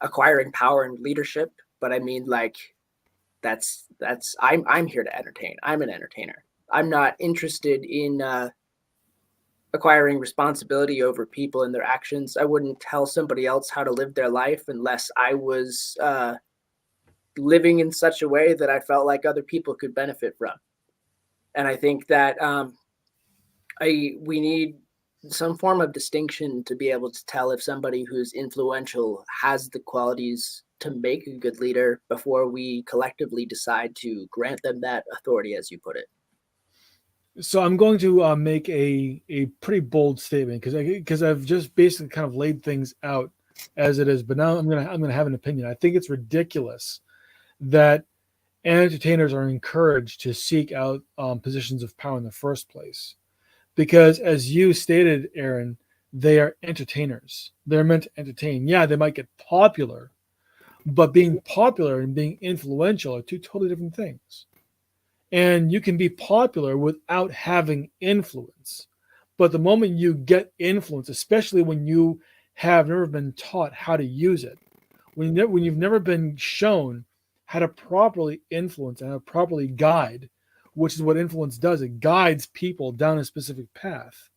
Speaker 4: acquiring power and leadership. But I mean, like, I'm here to entertain. I'm an entertainer. I'm not interested in acquiring responsibility over people and their actions. I wouldn't tell somebody else how to live their life unless I was living in such a way that I felt like other people could benefit from. And I think that we need some form of distinction to be able to tell if somebody who's influential has the qualities to make a good leader before we collectively decide to grant them that authority, as you put it.
Speaker 2: So I'm going to make a pretty bold statement because I've just basically kind of laid things out as it is, but now I'm gonna have an opinion. I think it's ridiculous that entertainers are encouraged to seek out positions of power in the first place, because as you stated, Aaron, they are entertainers. They're meant to entertain. Yeah, they might get popular, but being popular and being influential are two totally different things. And you can be popular without having influence. But the moment you get influence, especially when you have never been taught how to use it, when you've never been shown how to properly influence and how to properly guide, which is what influence does, it guides people down a specific path.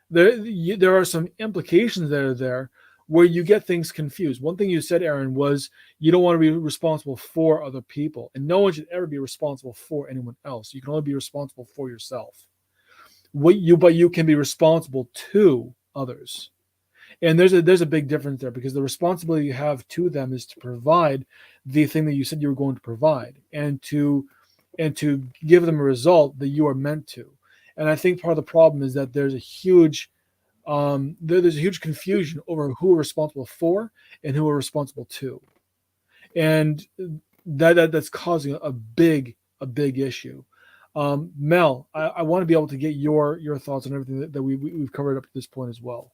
Speaker 2: There are some implications that are there where you get things confused. One thing you said, Aaron, was you don't want to be responsible for other people, and no one should ever be responsible for anyone else. You can only be responsible for yourself. But you can be responsible to others, and there's a big difference there, because the responsibility you have to them is to provide the thing that you said you were going to provide, and to give them a result that you are meant to. And I think part of the problem is that there's a huge confusion over who we're responsible for and who we're responsible to, and that's causing a big issue. Mel, I want to be able to get your thoughts on everything that we've covered up to this point as well.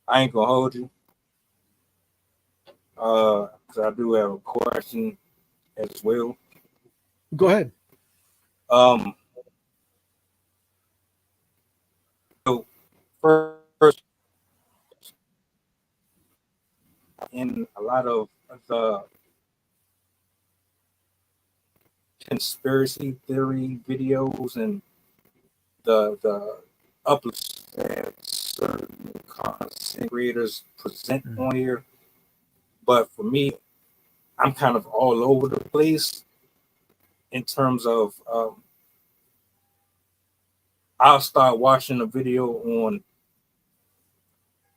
Speaker 1: I ain't gonna hold you. 'Cause I do have a question as well.
Speaker 2: Go ahead.
Speaker 1: Um, so first, in a lot of the conspiracy theory videos and the uplifts that certain content creators present on here, but for me, I'm kind of all over the place in terms of I'll start watching a video on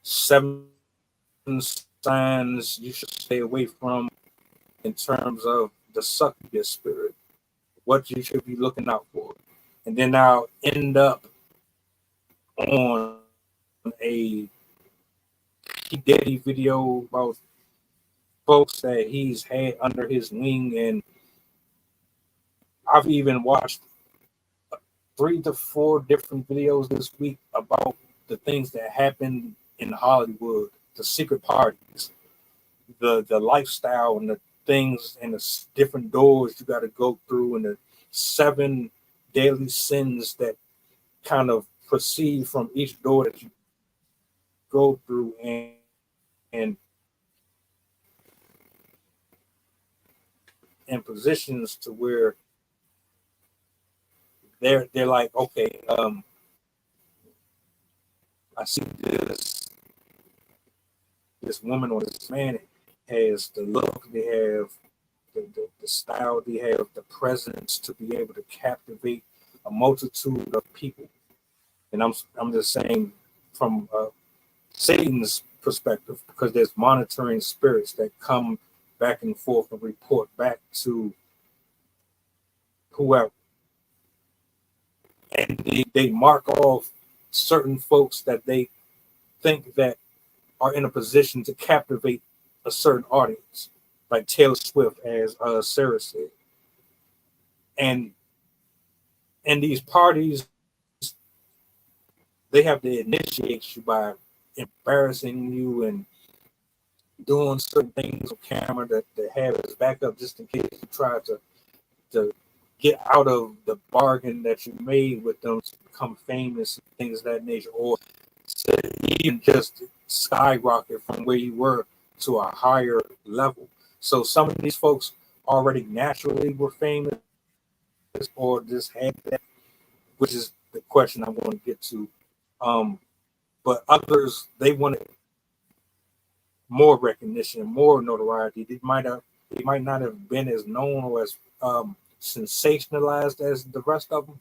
Speaker 1: 7 signs you should stay away from in terms of the succubus spirit, what you should be looking out for. And then I'll end up on a P. Diddy video about folks that he's had under his wing. And I've even watched 3 to 4 different videos this week about the things that happen in Hollywood, the secret parties, the lifestyle, and the things and the different doors you got to go through, and the 7 daily sins that kind of proceed from each door that you go through, and in positions to where they're like, okay, I see this woman or this man has the look, they have the style, they have the presence to be able to captivate a multitude of people. And I'm just saying from Satan's perspective, because there's monitoring spirits that come back and forth and report back to whoever. And they mark off certain folks that they think that are in a position to captivate a certain audience, like Taylor Swift, as Sarah said. And these parties, they have to initiate you by embarrassing you and doing certain things on camera that they have as backup, just in case you try to get out of the bargain that you made with them to become famous and things of that nature, or to even just skyrocket from where you were to a higher level. So some of these folks already naturally were famous, or just had that, which is the question I'm going to get to. But others, they wanted more recognition, more notoriety. They might not have been as known or as sensationalized as the rest of them,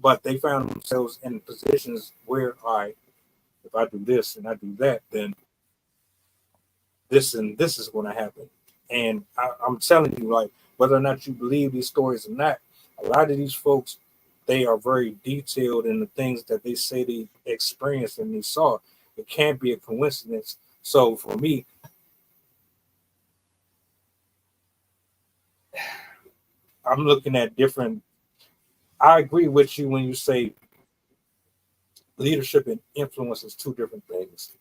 Speaker 1: but they found themselves in positions where, all right, if I do this and I do that, then this and this is going to happen. And I'm telling you, like, whether or not you believe these stories or not, a lot of these folks, they are very detailed in the things that they say they experienced and they saw. It can't be a coincidence. So for me, I'm looking at different. I agree with you when you say leadership and influence is 2 different things.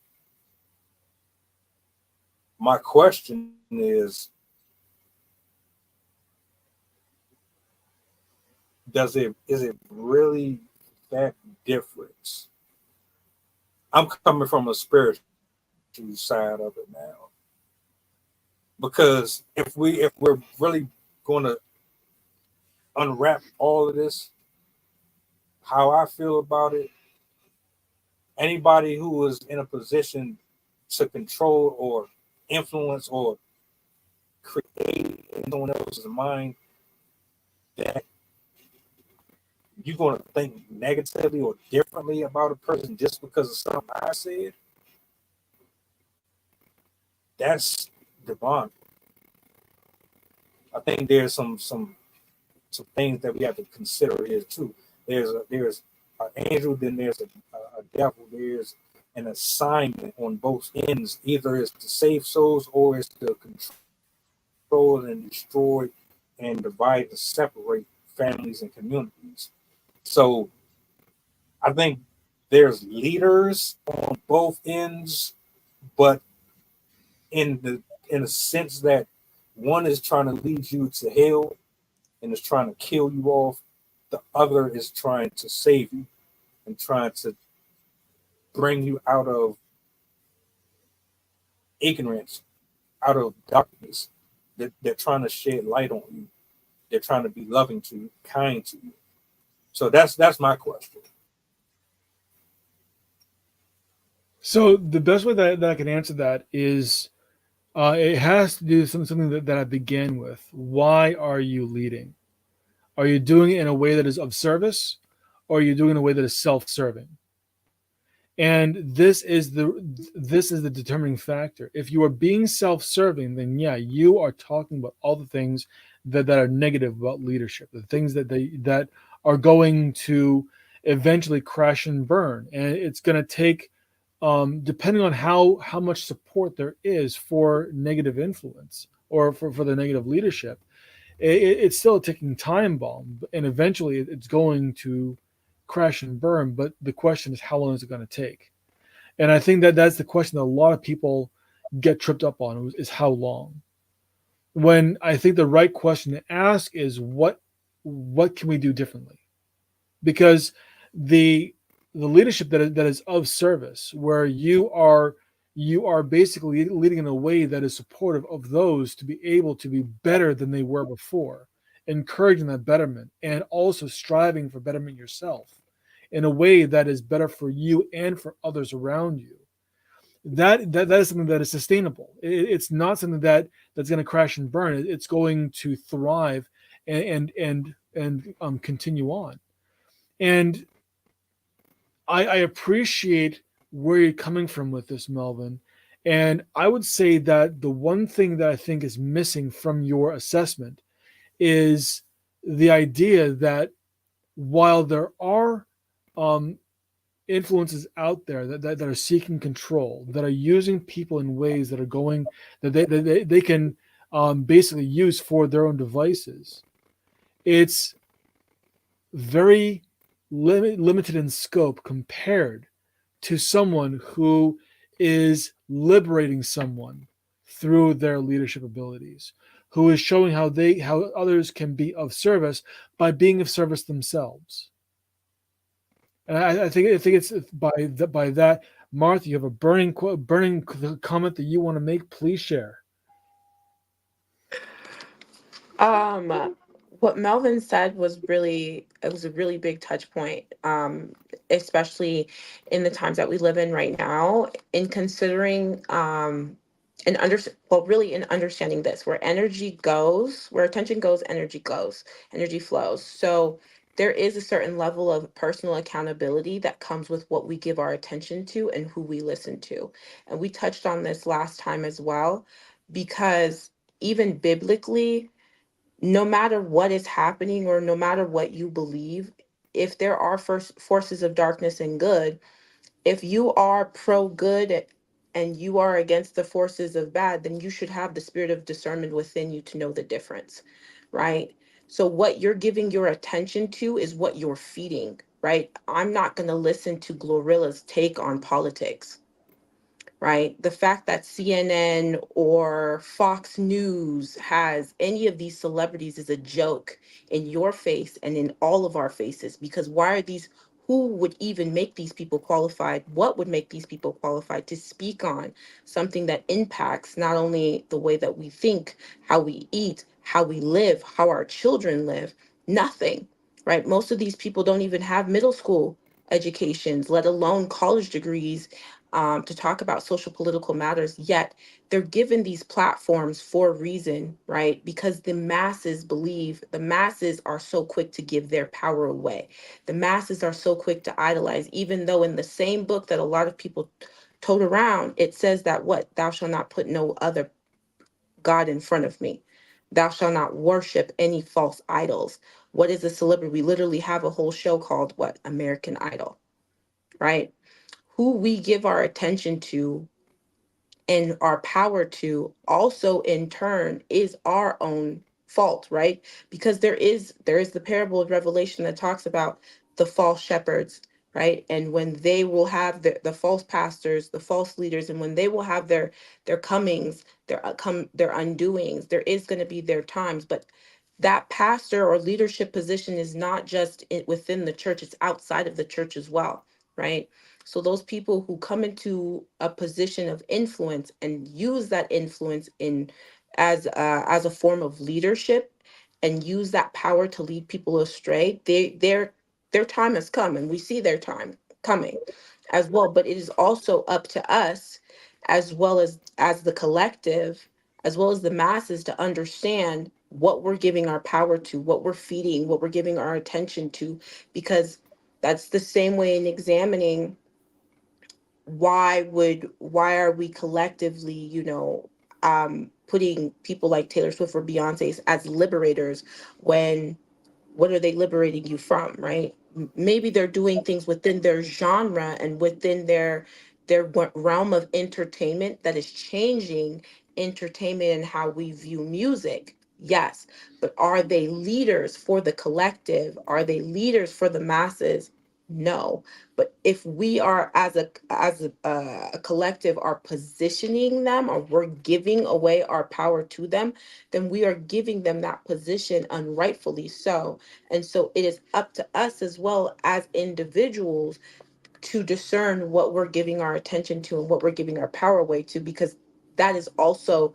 Speaker 1: My question is, is it really that difference? I'm coming from a spiritual side of it now, because if we're really going to unwrap all of this, how I feel about it, anybody who is in a position to control or influence or create in someone else's mind, that you're going to think negatively or differently about a person just because of something I said, that's demonic. I think there's some things that we have to consider here too. There's an angel, then there's a devil. There's an assignment on both ends. Either it's to save souls or it's to control and destroy and divide and separate families and communities. So I think there's leaders on both ends, but in a sense that one is trying to lead you to hell and is trying to kill you off, the other is trying to save you and trying to bring you out of ignorance, out of darkness. They're trying to shed light on you. They're trying to be loving to you, kind to you. So that's my question.
Speaker 2: So the best way that I can answer that is it has to do with something that I began with. Why are you leading? Are you doing it in a way that is of service, or are you doing it in a way that is self-serving? And this is the determining factor. If you are being self-serving, then yeah, you are talking about all the things that are negative about leadership, the things that are going to eventually crash and burn. And it's going to take, depending on how much support there is for negative influence or for the negative leadership, it's still a ticking time bomb, and eventually it's going to crash and burn. But the question is, how long is it going to take? And I think that's the question that a lot of people get tripped up on, is how long. When I think the right question to ask is, what can we do differently? Because the leadership that is of service, where you are basically leading in a way that is supportive of those to be able to be better than they were before, encouraging that betterment, and also striving for betterment yourself in a way that is better for you and for others around you. That is something that is sustainable. It's not something that's going to crash and burn. It's going to thrive and continue on. And I appreciate where you're coming from with this, Melvin. And I would say that the one thing that I think is missing from your assessment is the idea that while there are um, influences out there that are seeking control, that are using people in ways that are going, that they can basically use for their own devices, it's very limited in scope compared to someone who is liberating someone through their leadership abilities, who is showing how others can be of service by being of service themselves. And I think it's by that. Martha, you have a burning comment that you want to make. Please share.
Speaker 3: Um, what Melvin said was really, it was a really big touch point, especially in the times that we live in right now, in considering and well, really in understanding this, where energy goes, where attention goes, energy flows. So there is a certain level of personal accountability that comes with what we give our attention to and who we listen to. And we touched on this last time as well, because even biblically, no matter what is happening or no matter what you believe, if there are first forces of darkness and good, if you are pro good and you are against the forces of bad, then you should have the spirit of discernment within you to know the difference, right? So what you're giving your attention to is what you're feeding, right? I'm not going to listen to Glorilla's take on politics, right? The fact that CNN or Fox News has any of these celebrities is a joke in your face and in all of our faces, because why are these, who would even make these people qualified? What would make these people qualified to speak on something that impacts not only the way that we think, how we eat, how we live, how our children live? Nothing, right? Most of these people don't even have middle school educations, let alone college degrees, to talk about social political matters, yet they're given these platforms for a reason, right? Because the masses believe, the masses are so quick to give their power away. The masses are so quick to idolize, even though in the same book that a lot of people tote around, it says that what? Thou shalt not put no other God in front of me. Thou shalt not worship any false idols. What is a celebrity? We literally have a whole show called what? American Idol, right? Who we give our attention to and our power to also in turn is our own fault, right? Because there is the parable of Revelation that talks about the false shepherds, right? And when they will have the false pastors, the false leaders, and when they will have their comings, their undoings, there is going to be their times. But that pastor or leadership position is not just within the church, it's outside of the church as well, right? So those people who come into a position of influence and use that influence in as a form of leadership and use that power to lead people astray, their time has come, and we see their time coming as well. But it is also up to us, as well as the collective, as well as the masses, to understand what we're giving our power to, what we're feeding, what we're giving our attention to, because that's the same way in examining why are we collectively, putting people like Taylor Swift or Beyonce as liberators when what are they liberating you from, right? Maybe they're doing things within their genre and within their realm of entertainment that is changing entertainment and how we view music. Yes, but are they leaders for the collective? Are they leaders for the masses? No. But if we are as a collective are positioning them, or we're giving away our power to them, then we are giving them that position unrightfully so. And so it is up to us as well as individuals to discern what we're giving our attention to and what we're giving our power away to, because that is also,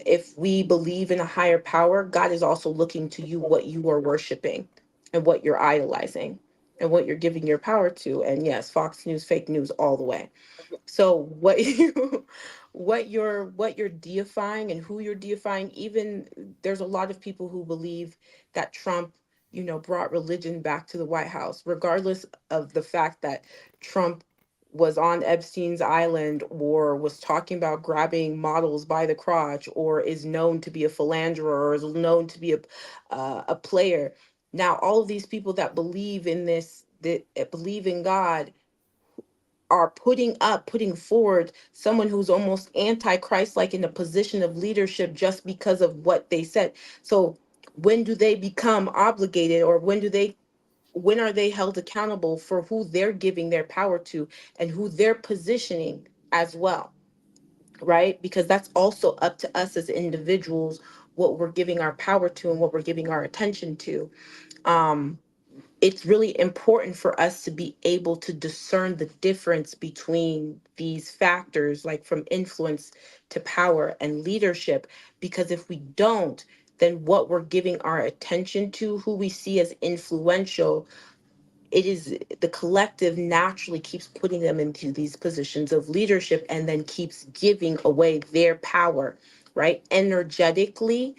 Speaker 3: if we believe in a higher power, God is also looking to you what you are worshiping and what you're idolizing and what you're giving your power to. And yes, Fox News, fake news all the way. So what you what you're deifying and who you're deifying, even there's a lot of people who believe that Trump, brought religion back to the White House, regardless of the fact that Trump was on Epstein's island or was talking about grabbing models by the crotch or is known to be a philanderer or is known to be a player. Now all of these people that believe in this, that believe in God, are putting forward someone who's almost anti-Christ, like in a position of leadership just because of what they said. So when do they become obligated, or when are they held accountable for who they're giving their power to and who they're positioning as well, right? Because that's also up to us as individuals, what we're giving our power to and what we're giving our attention to. um it's really important for us to be able to discern the difference between these factors, like from influence to power and leadership. Because if we don't, then what we're giving our attention to, who we see as influential, it is the collective naturally keeps putting them into these positions of leadership and then keeps giving away their power, right? Energetically,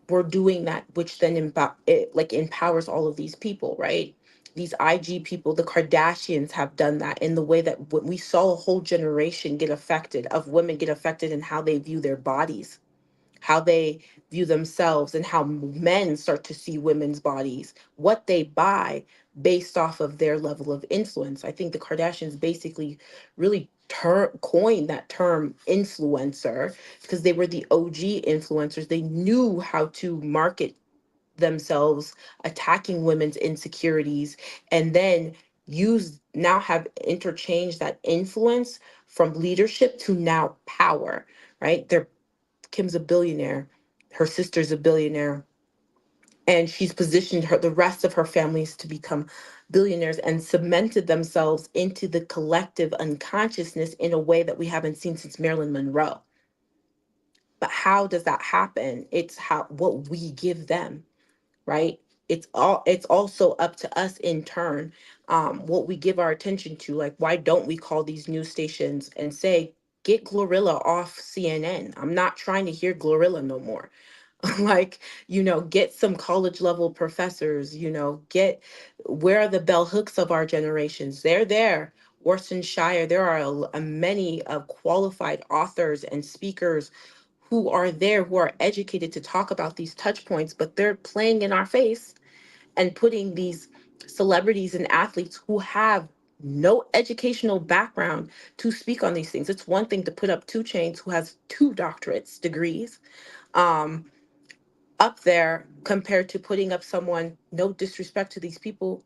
Speaker 3: we're doing that, which then like empowers all of these people, right? These IG people, the Kardashians have done that in the way that when we saw a whole generation get affected, of women get affected in how they view their bodies, how they view themselves, and how men start to see women's bodies, what they buy based off of their level of influence. I think the Kardashians basically really coined that term influencer because they were the OG influencers. They knew how to market themselves, attacking women's insecurities, and then now have interchanged that influence from leadership to now power, right? Kim's a billionaire, her sister's a billionaire, and she's positioned the rest of her families to become billionaires and cemented themselves into the collective unconsciousness in a way that we haven't seen since Marilyn Monroe. But how does that happen? It's how what we give them, right? It's also up to us in turn, what we give our attention to. Like, why don't we call these news stations and say, get Glorilla off CNN? I'm not trying to hear Glorilla no more. Like, get some college level professors, get, where are the bell hooks of our generations? They're there. Orson Shire, there are many qualified authors and speakers who are there, who are educated to talk about these touch points, but they're playing in our face and putting these celebrities and athletes who have no educational background to speak on these things. It's one thing to put up 2 Chainz, who has 2 doctorates degrees, um, up there, compared to putting up someone, no disrespect to these people,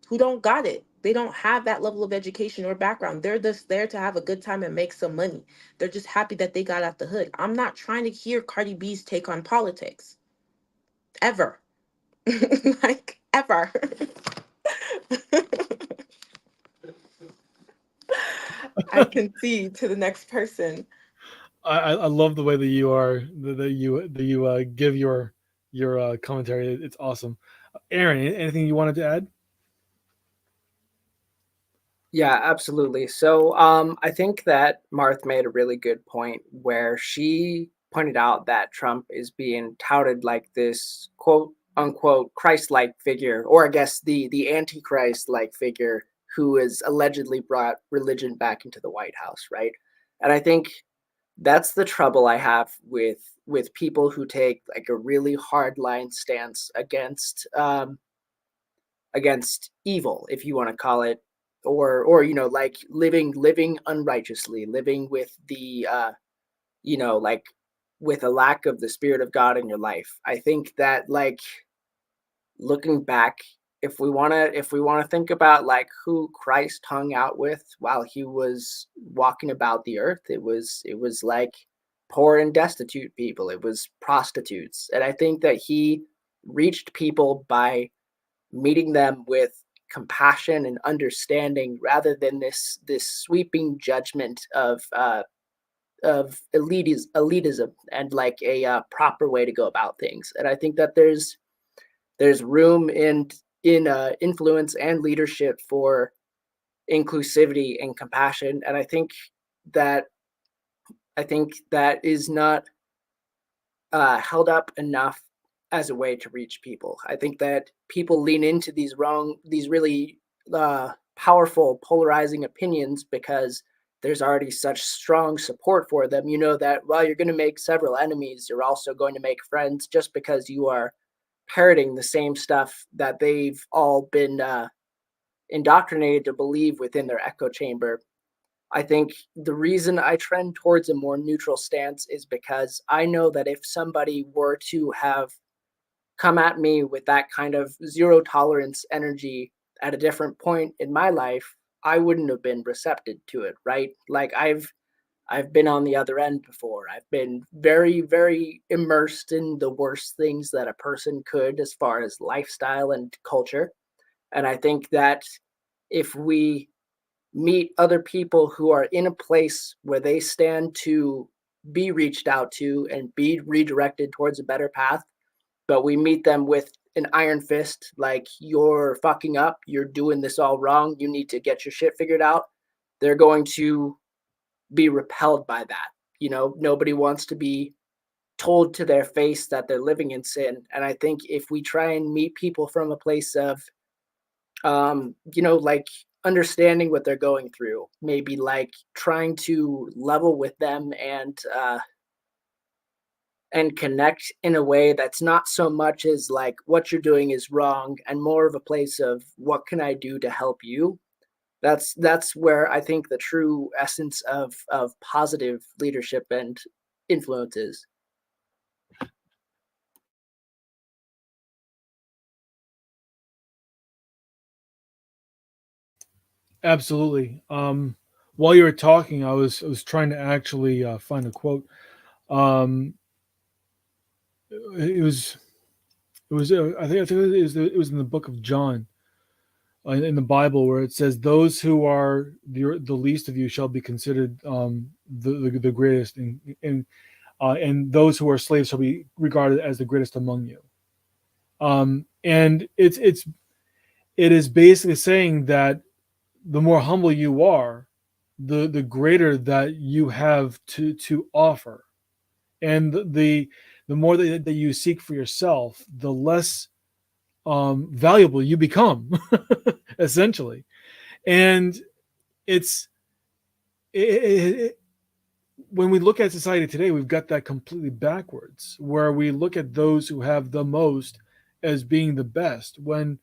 Speaker 3: who don't got it. They don't have that level of education or background. They're just there to have a good time and make some money. They're just happy that they got out the hood. I'm not trying to hear Cardi B's take on politics. Ever. Like, ever. I concede to the next person.
Speaker 2: I love the way that you are that you give your commentary. It's awesome. Aaron, anything you wanted to add?
Speaker 4: Yeah, absolutely. So I think that Marth made a really good point where she pointed out that Trump is being touted like this quote unquote Christ-like figure, or I guess the antichrist-like figure who has allegedly brought religion back into the White House, right? And I think that's the trouble I have with people who take like a really hard line stance against evil, if you want to call it, or you know, like living unrighteously, living with the you know, like with a lack of the Spirit of God in your life. I think that, like, looking back, if we want to think about like who Christ hung out with while he was walking about the earth, it was like poor and destitute people, it was prostitutes. And I think that he reached people by meeting them with compassion and understanding rather than this sweeping judgment of elitism and like a proper way to go about things. And I think that there's room in influence and leadership for inclusivity and compassion. And that I think that is not held up enough as a way to reach people. I think that people lean into these really powerful, polarizing opinions because there's already such strong support for them. You know that while you're going to make several enemies, you're also going to make friends just because you are parroting the same stuff that they've all been indoctrinated to believe within their echo chamber. I think the reason I trend towards a more neutral stance is because I know that if somebody were to have come at me with that kind of zero tolerance energy at a different point in my life, I wouldn't have been receptive to it, right? Like I've been on the other end before. I've been very, very immersed in the worst things that a person could as far as lifestyle and culture. And I think that if we meet other people who are in a place where they stand to be reached out to and be redirected towards a better path, but we meet them with an iron fist, like you're fucking up, you're doing this all wrong, you need to get your shit figured out, they're going to be repelled by that. You know, nobody wants to be told to their face that they're living in sin. And I think if we try and meet people from a place of you know, like understanding what they're going through, maybe like trying to level with them and connect in a way that's not so much as like what you're doing is wrong and more of a place of what can I do to help you. That's where I think the true essence of positive leadership and influence is.
Speaker 2: Absolutely. While you were talking, I was trying to actually find a quote. Um, I think it was in the book of John in the Bible where it says, "Those who are the least of you shall be considered the greatest, and those who are slaves shall be regarded as the greatest among you." And it is basically saying that the more humble you are, the greater that you have to offer, and the more that you seek for yourself, the less valuable you become, essentially. And it's it, when we look at society today, we've got that completely backwards, where we look at those who have the most as being the best, when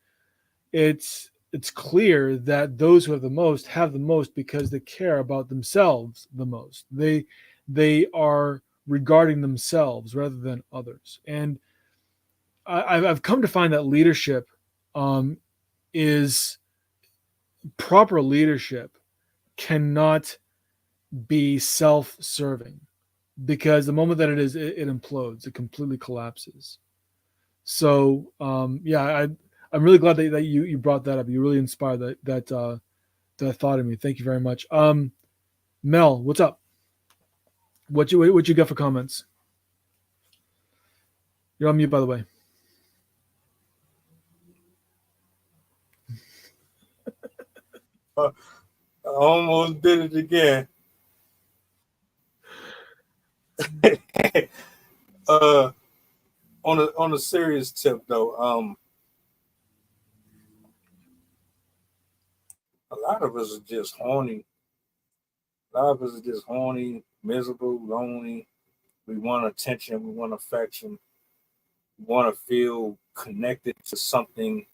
Speaker 2: it's clear that those who have the most because they care about themselves the most. They are regarding themselves rather than others. And I've come to find that leadership is proper leadership cannot be self-serving, because the moment that it is, it implodes, it completely collapses. So yeah, I'm really glad that you brought that up. You really inspired that thought in me. Thank you very much. Mel, what's up? What you got for comments? You're on mute, by the way.
Speaker 1: I almost did it again. On a serious tip though, a lot of us are just horny. A lot of us are just horny, miserable, lonely. We want attention. We want affection. We want to feel connected to something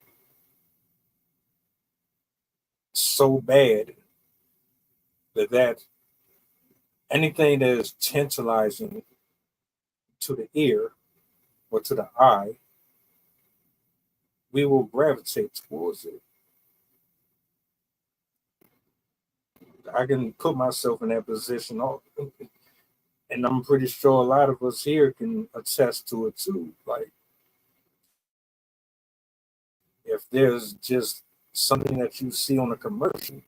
Speaker 1: so bad that anything that is tantalizing to the ear or to the eye, we will gravitate towards it. I can put myself in that position, and I'm pretty sure a lot of us here can attest to it too. Like, if there's just something that you see on a commercial,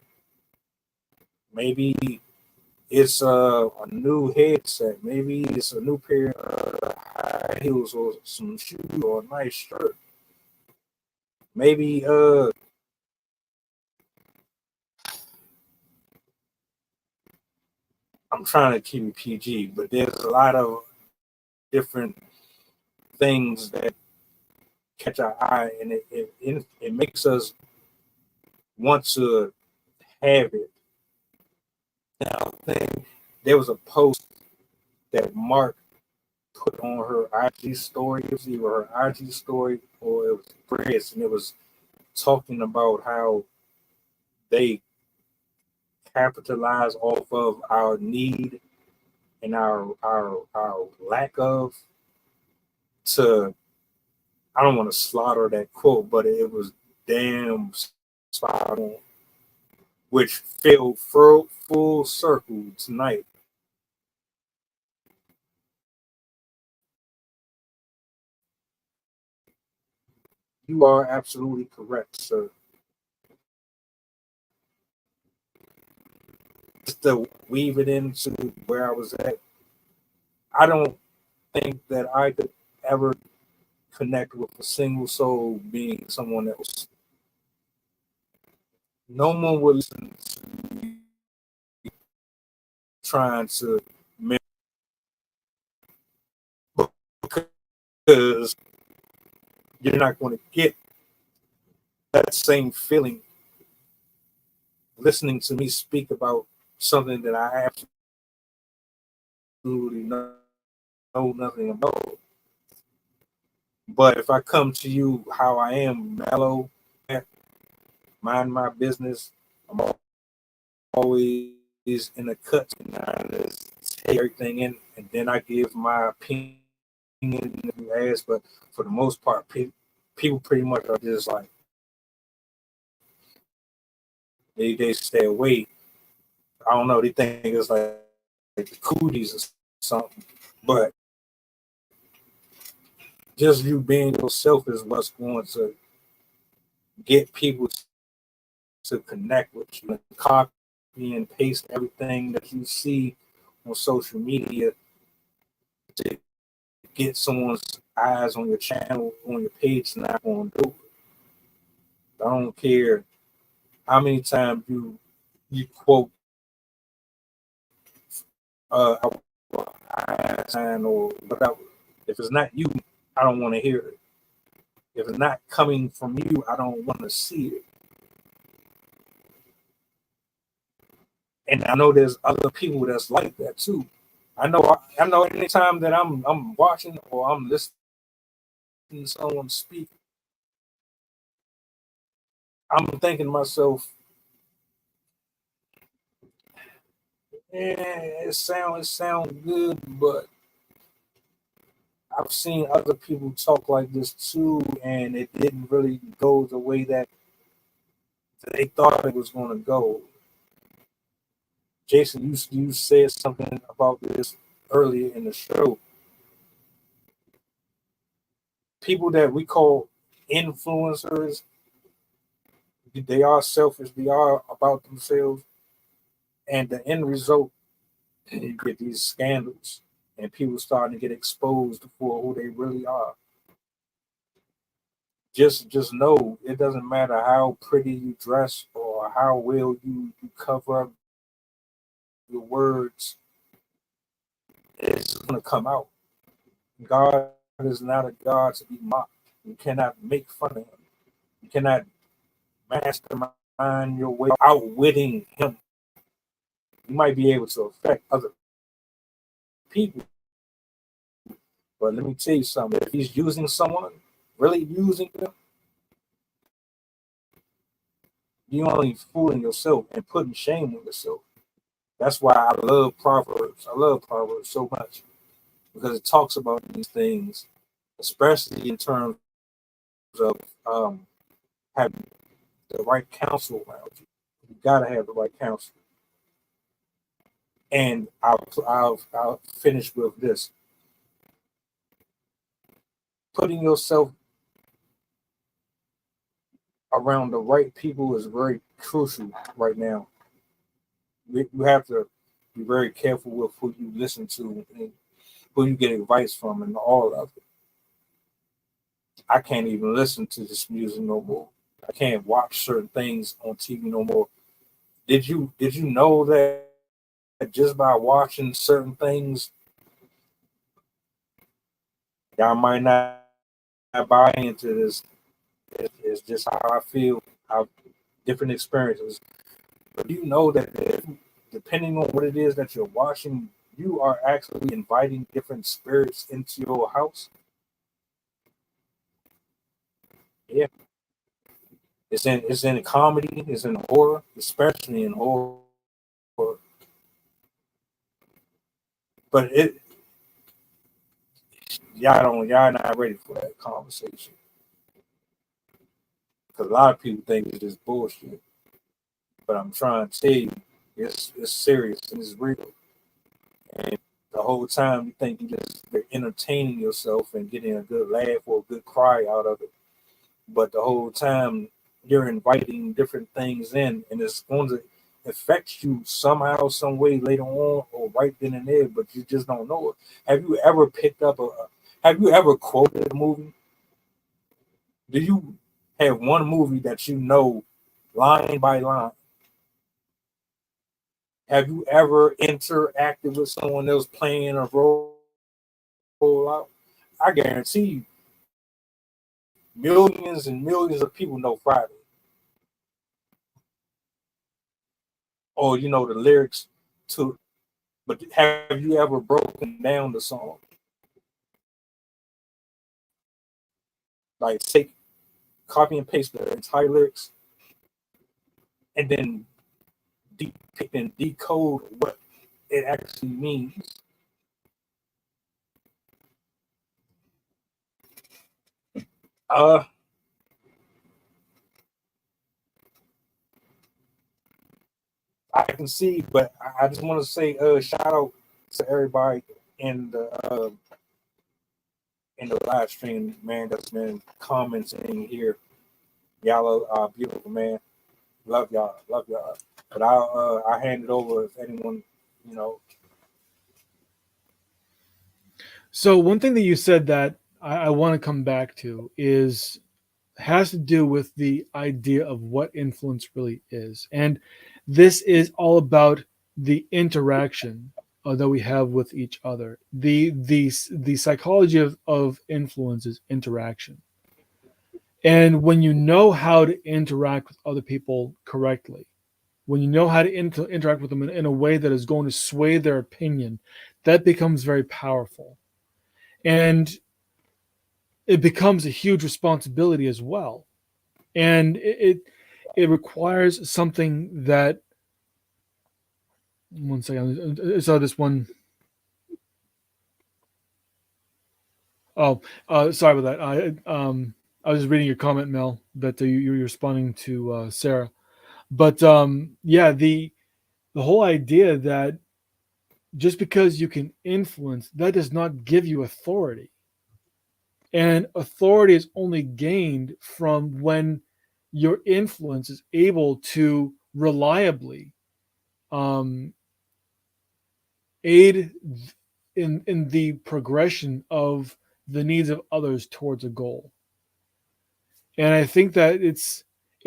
Speaker 1: maybe it's a new headset, maybe it's a new pair of high heels or some shoes or a nice shirt. Maybe I'm trying to keep it PG, but there's a lot of different things that catch our eye, and it makes us want to have it. Now, I think there was a post that Mark put on her IG story. It was either her IG story or it was Chris, and it was talking about how they capitalize off of our need and our lack of to. I don't want to slaughter that quote, but it was damn spot on, which fell full circle tonight. You are absolutely correct, sir. Just to weave it into where I was at, I don't think that I could ever connect with a single soul being someone else. No one would listen to me trying to mimic, because you're not going to get that same feeling listening to me speak about something that I absolutely know nothing about. But if I come to you how I am, mellow, mind my business, I'm always in the cut, and I just take everything in, and then I give my opinion if you ask. But for the most part, people pretty much are just like, they stay away. I don't know, they think it's like the cooties or something. But just you being yourself is what's going to get people to connect with you. Copy and paste everything that you see on social media to get someone's eyes on your channel, on your page, not going to do it. I don't care how many times you quote uh or whatever. If it's not you, I don't want to hear it. If it's not coming from you, I don't want to see it. And I know there's other people that's like that too. I know anytime that I'm watching or I'm listening to someone speak, I'm thinking to myself, it sound good, but I've seen other people talk like this too, and it didn't really go the way that they thought it was going to go. Jason, you said something about this earlier in the show. People that we call influencers, they are selfish. They are about themselves, and the end result, you get these scandals, and people starting to get exposed for who they really are. Just know it doesn't matter how pretty you dress or how well you cover up your words, it's gonna come out. God is not a God to be mocked. You cannot make fun of him. You cannot mastermind find your way outwitting him. You might be able to affect other people, but let me tell you something. If he's using someone, really using them, you're only fooling yourself and putting shame on yourself. That's why I love Proverbs. I love Proverbs so much because it talks about these things, especially in terms of having the right counsel around you. You gotta have the right counsel. And I'll finish with this: putting yourself around the right people is very crucial right now. You have to be very careful with who you listen to and who you get advice from, and all of it. I can't even listen to this music no more. I can't watch certain things on TV no more. Did you know that just by watching certain things, y'all might not buy into this? It's just how I feel. How different experiences. But you know that depending on what it is that you're watching, you are actually inviting different spirits into your house. Yeah, it's in comedy, it's in horror, especially in horror. But y'all not ready for that conversation because a lot of people think it's just bullshit. But I'm trying to tell you, it's serious and it's real. And the whole time you think you're entertaining yourself and getting a good laugh or a good cry out of it, but the whole time you're inviting different things in, and it's going to affect you somehow, some way later on, or right then and there, but you just don't know it. Have you ever picked up have you ever quoted a movie? Do you have one movie that you know line by line? Have you ever interacted with someone else playing a role out? I guarantee you, millions and millions of people know Friday, or you know the lyrics to. But have you ever broken down the song? Like take copy and paste the entire lyrics, and then depict and decode what it actually means. Uh, I can see, but I just want to say, shout out to everybody in the live stream, man. That's been commenting here. Y'all are beautiful, man. Love y'all. But I hand it over if anyone, you know.
Speaker 2: So one thing that you said that I want to come back to has to do with the idea of what influence really is. And this is all about the interaction that we have with each other. The psychology of influence is interaction. And when you know how to interact with other people correctly, when you know how to interact with them in a way that is going to sway their opinion, that becomes very powerful. And it becomes a huge responsibility as well. And it requires something that, one second, I saw this one. Oh, sorry about that. I was just reading your comment, Mel, that you were responding to Sarah. But yeah, the whole idea that just because you can influence, that does not give you authority. And authority is only gained from when your influence is able to reliably um, aid in the progression of the needs of others towards a goal. And I think that it's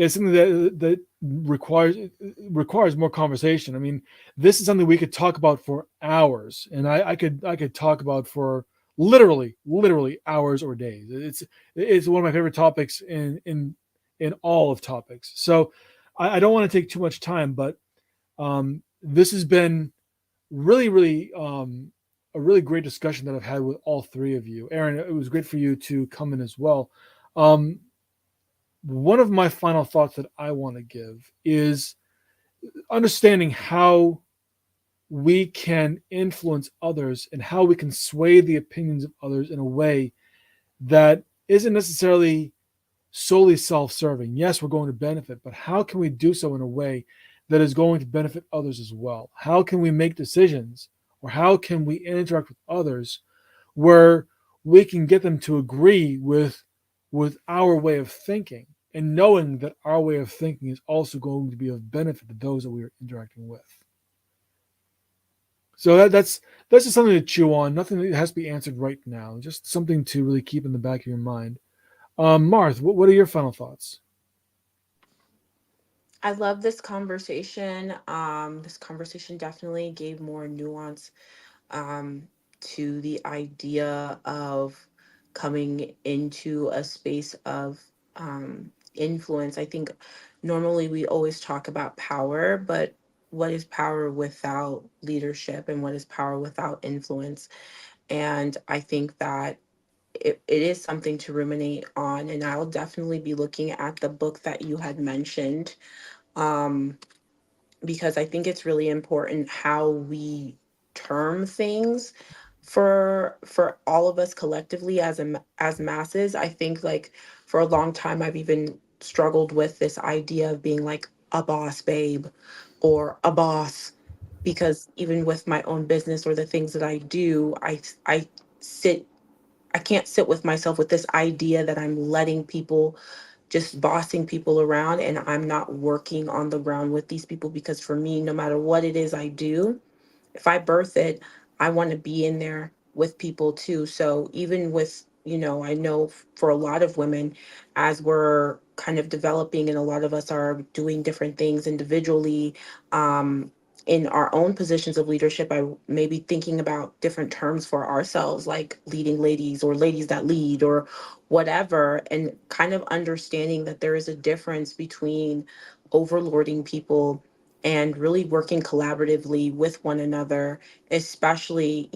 Speaker 2: something that requires more conversation. I mean, this is something we could talk about for hours, and I could talk about for literally hours or days. It's one of my favorite topics in all of topics. So I don't want to take too much time, but this has been really a really great discussion that I've had with all three of you. Aaron, it was great for you to come in as well. One of my final thoughts that I want to give is understanding how we can influence others and how we can sway the opinions of others in a way that isn't necessarily solely self-serving. Yes, we're going to benefit, but how can we do so in a way that is going to benefit others as well? How can we make decisions, or how can we interact with others where we can get them to agree with our way of thinking, and knowing that our way of thinking is also going to be of benefit to those that we are interacting with? So that's just something to chew on. Nothing that has to be answered right now. Just something to really keep in the back of your mind. Marth, what are your final thoughts?
Speaker 3: I love this conversation. This conversation definitely gave more nuance um, to the idea of coming into a space of influence. I think normally we always talk about power, but what is power without leadership, and what is power without influence? And I think that it is something to ruminate on. And I'll definitely be looking at the book that you had mentioned, um, because I think it's really important how we term things for all of us collectively as as masses. I think like for a long time I've even struggled with this idea of being like a boss babe or a boss, because even with my own business or the things that I do, I sit I can't sit with myself with this idea that I'm letting people, just bossing people around, and I'm not working on the ground with these people. Because for me, no matter what it is I do, if I birth it, I want to be in there with people too. So even with, I know for a lot of women, as we're kind of developing and a lot of us are doing different things individually, in our own positions of leadership, I may be thinking about different terms for ourselves, like leading ladies or ladies that lead or whatever, and kind of understanding that there is a difference between overlording people and really working collaboratively with one another, especially,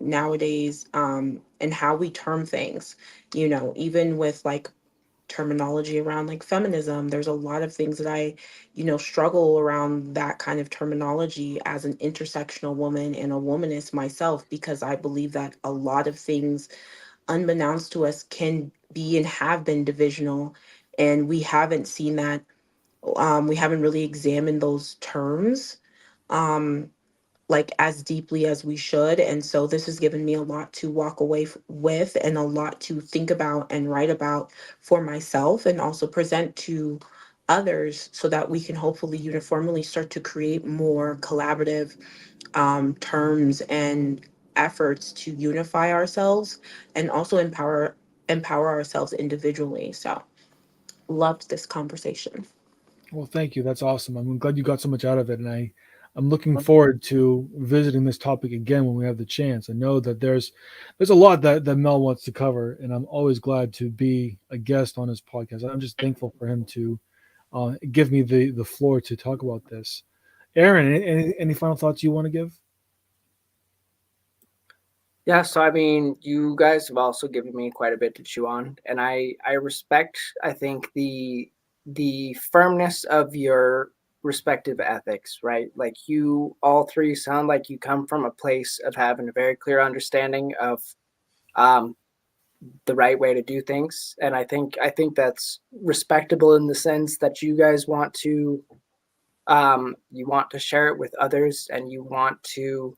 Speaker 3: nowadays, and how we term things, even with like terminology around like feminism. There's a lot of things that I, struggle around that kind of terminology as an intersectional woman and a womanist myself, because I believe that a lot of things, unbeknownst to us, can be and have been divisional. And we haven't seen that, we haven't really examined those terms um, like as deeply as we should. And so this has given me a lot to walk away with, and a lot to think about and write about for myself, and also present to others, so that we can hopefully uniformly start to create more collaborative terms and efforts to unify ourselves, and also empower ourselves individually. So loved this conversation.
Speaker 2: Well, thank you. That's awesome. I'm glad you got so much out of it, and I'm looking forward to visiting this topic again when we have the chance. I know that there's a lot that Mel wants to cover, and I'm always glad to be a guest on his podcast. I'm just thankful for him to give me the floor to talk about this. Aaron, any final thoughts you want to give?
Speaker 4: Yeah, so I mean, you guys have also given me quite a bit to chew on, and I respect, I think, the firmness of your respective ethics, right? Like you all three sound like you come from a place of having a very clear understanding of um the right way to do things. And I think that's respectable in the sense that you want to share it with others, and you want to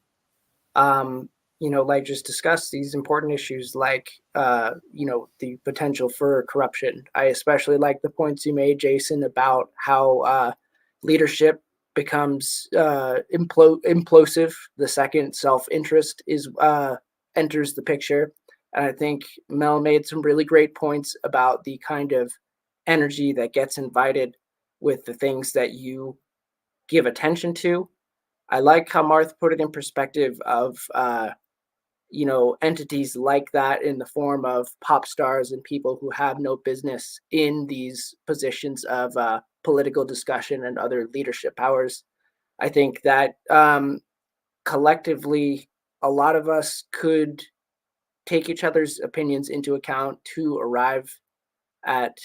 Speaker 4: um, like just discuss these important issues like, the potential for corruption. I especially like the points you made, Jason, about how leadership becomes implosive the second self-interest is enters the picture. And I think Mel made some really great points about the kind of energy that gets invited with the things that you give attention to. I like how Marth put it in perspective of entities like that in the form of pop stars and people who have no business in these positions of political discussion and other leadership powers. I think that collectively, a lot of us could take each other's opinions into account to arrive at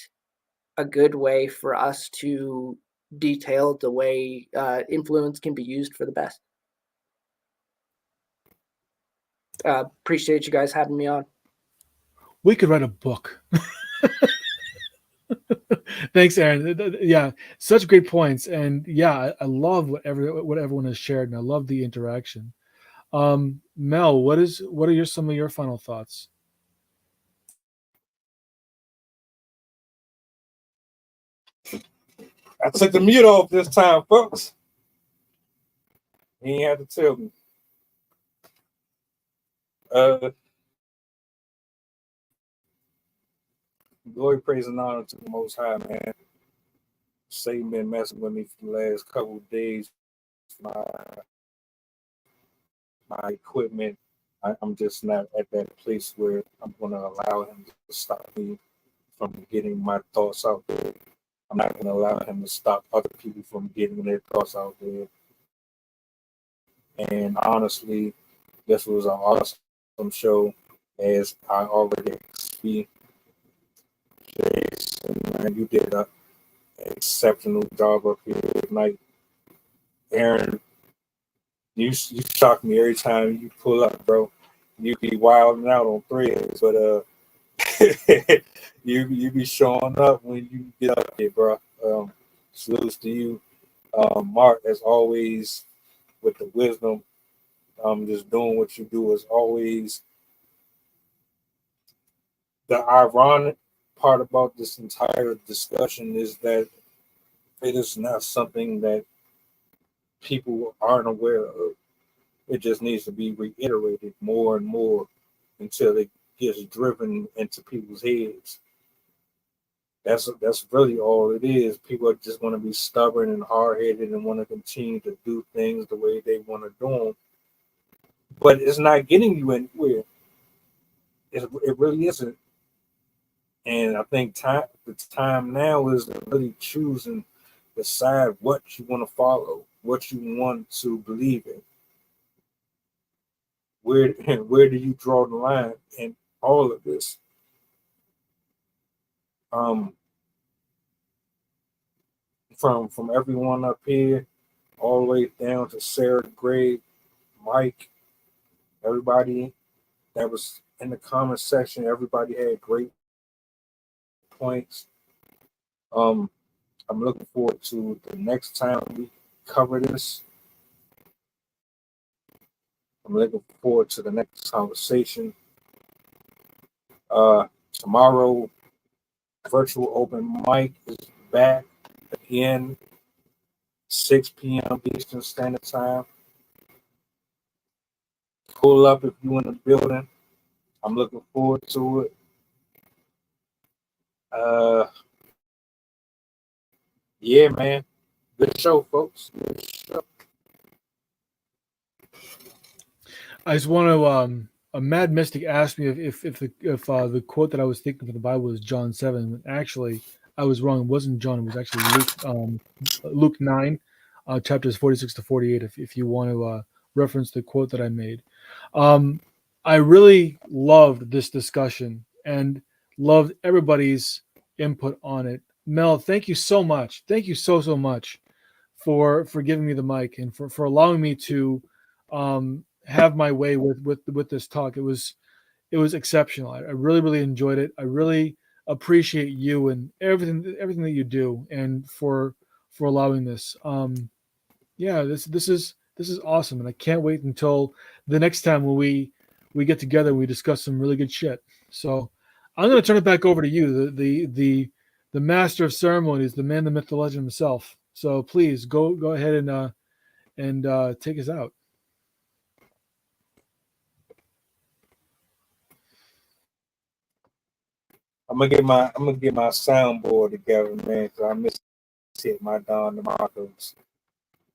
Speaker 4: a good way for us to detail the way influence can be used for the best. Appreciate you guys having me on.
Speaker 2: We could write a book. Thanks, Aaron. Yeah, such great points, and yeah, I love what everyone has shared, and I love the interaction. Mel, what are some of your final thoughts?
Speaker 1: I took the mute off this time, folks. He ain't had to tell me. Glory, praise, and honor to the Most High, man. Satan been messing with me for the last couple of days. My equipment, I'm just not at that place where I'm going to allow him to stop me from getting my thoughts out there. I'm not going to allow him to stop other people from getting their thoughts out there. And honestly, this was an awesome show, as I already experienced. Jason, man, you did an exceptional job up here tonight. Aaron, you shock me every time you pull up, bro. You be wilding out on threads, but you be showing up when you get up here, bro. Salutes to you, Mark, as always, with the wisdom. Just doing what you do as always. The ironic part about this entire discussion is that it is not something that people aren't aware of. It just needs to be reiterated more and more until it gets driven into people's heads. That's really all it is. People are just going to be stubborn and hard-headed and want to continue to do things the way they want to do them. But it's not getting you anywhere. It really isn't. And I think the time now is really choosing, decide what you want to follow, what you want to believe in. Where do you draw the line in all of this? From everyone up here, all the way down to Sarah, Greg, Mike, everybody that was in the comment section, everybody had great points. I'm looking forward to the next time we cover this. I'm looking forward to the next conversation. Tomorrow, virtual open mic is back again, 6 p.m. Eastern Standard Time. Pull up if you're in the building. I'm looking forward to it. Yeah, man. Good show, folks. Good show.
Speaker 2: I just want to. A Mad Mystic asked me if the quote that I was thinking from the Bible was John 7. Actually, I was wrong. It wasn't John. It was actually Luke 9, chapters 46 to 48. If you want to reference the quote that I made, I really loved this discussion and loved everybody's input on it. Mel, thank you so much. Thank you so much for giving me the mic and for allowing me to have my way with this talk. It was exceptional. I really enjoyed it. I really appreciate you and everything that you do, and for allowing this. Yeah, this is awesome, and I can't wait until the next time when we get together and we discuss some really good shit. So I'm going to turn it back over to you, the master of ceremonies, the man, the myth, the legend himself. So please go ahead and take us out.
Speaker 1: I'm gonna get my soundboard together, man, because I miss hit my Don DeMarcos.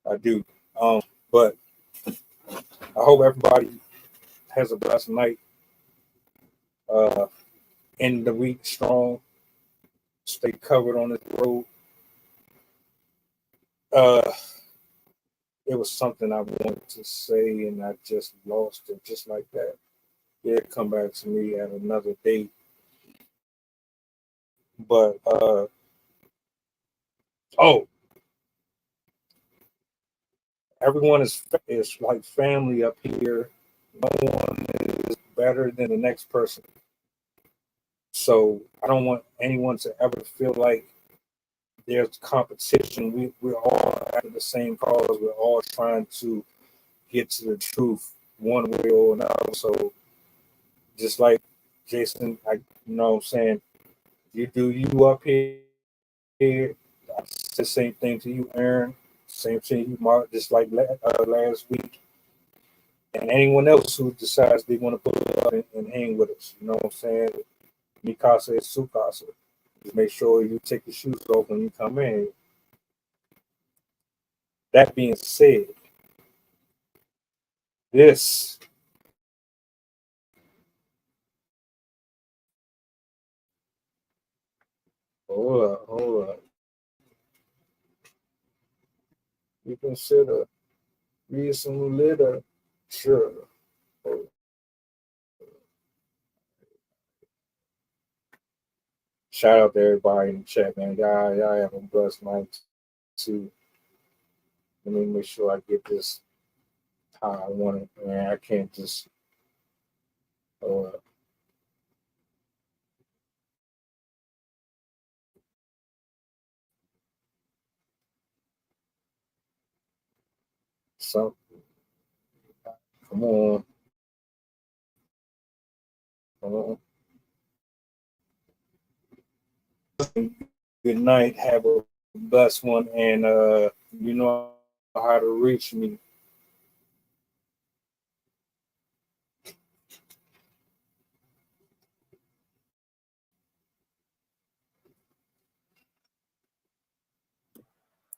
Speaker 1: I do. But I hope everybody has a blessed night. End the week strong. Stay covered on this road. It was something I wanted to say and I just lost it just like that. It'll come back to me at another date. But oh, everyone is like family up here. No one is better than the next person. So I don't want anyone to ever feel like there's competition. We're all after the same cause. We're all trying to get to the truth one way or another. So just like Jason, what I'm saying, you do you up here. I said the same thing to you, Aaron. Same thing to you, Mark. Just like last week. And anyone else who decides they want to pull up and hang with us. You know what I'm saying? Mikasa is Sukasa. Just make sure you take your shoes off when you come in. That being said, this hold up. You consider read some litter, sure. Shout out to everybody in the chat, man. Y'all have a blessed night too. Let me make sure I get this how I want it, man. I can't just uh, some come on. Come on. Good night. Have a blessed one, and you know how to reach me.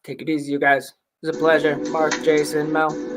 Speaker 4: Take it easy, you guys. It was a pleasure. Mark, Jason, Mel.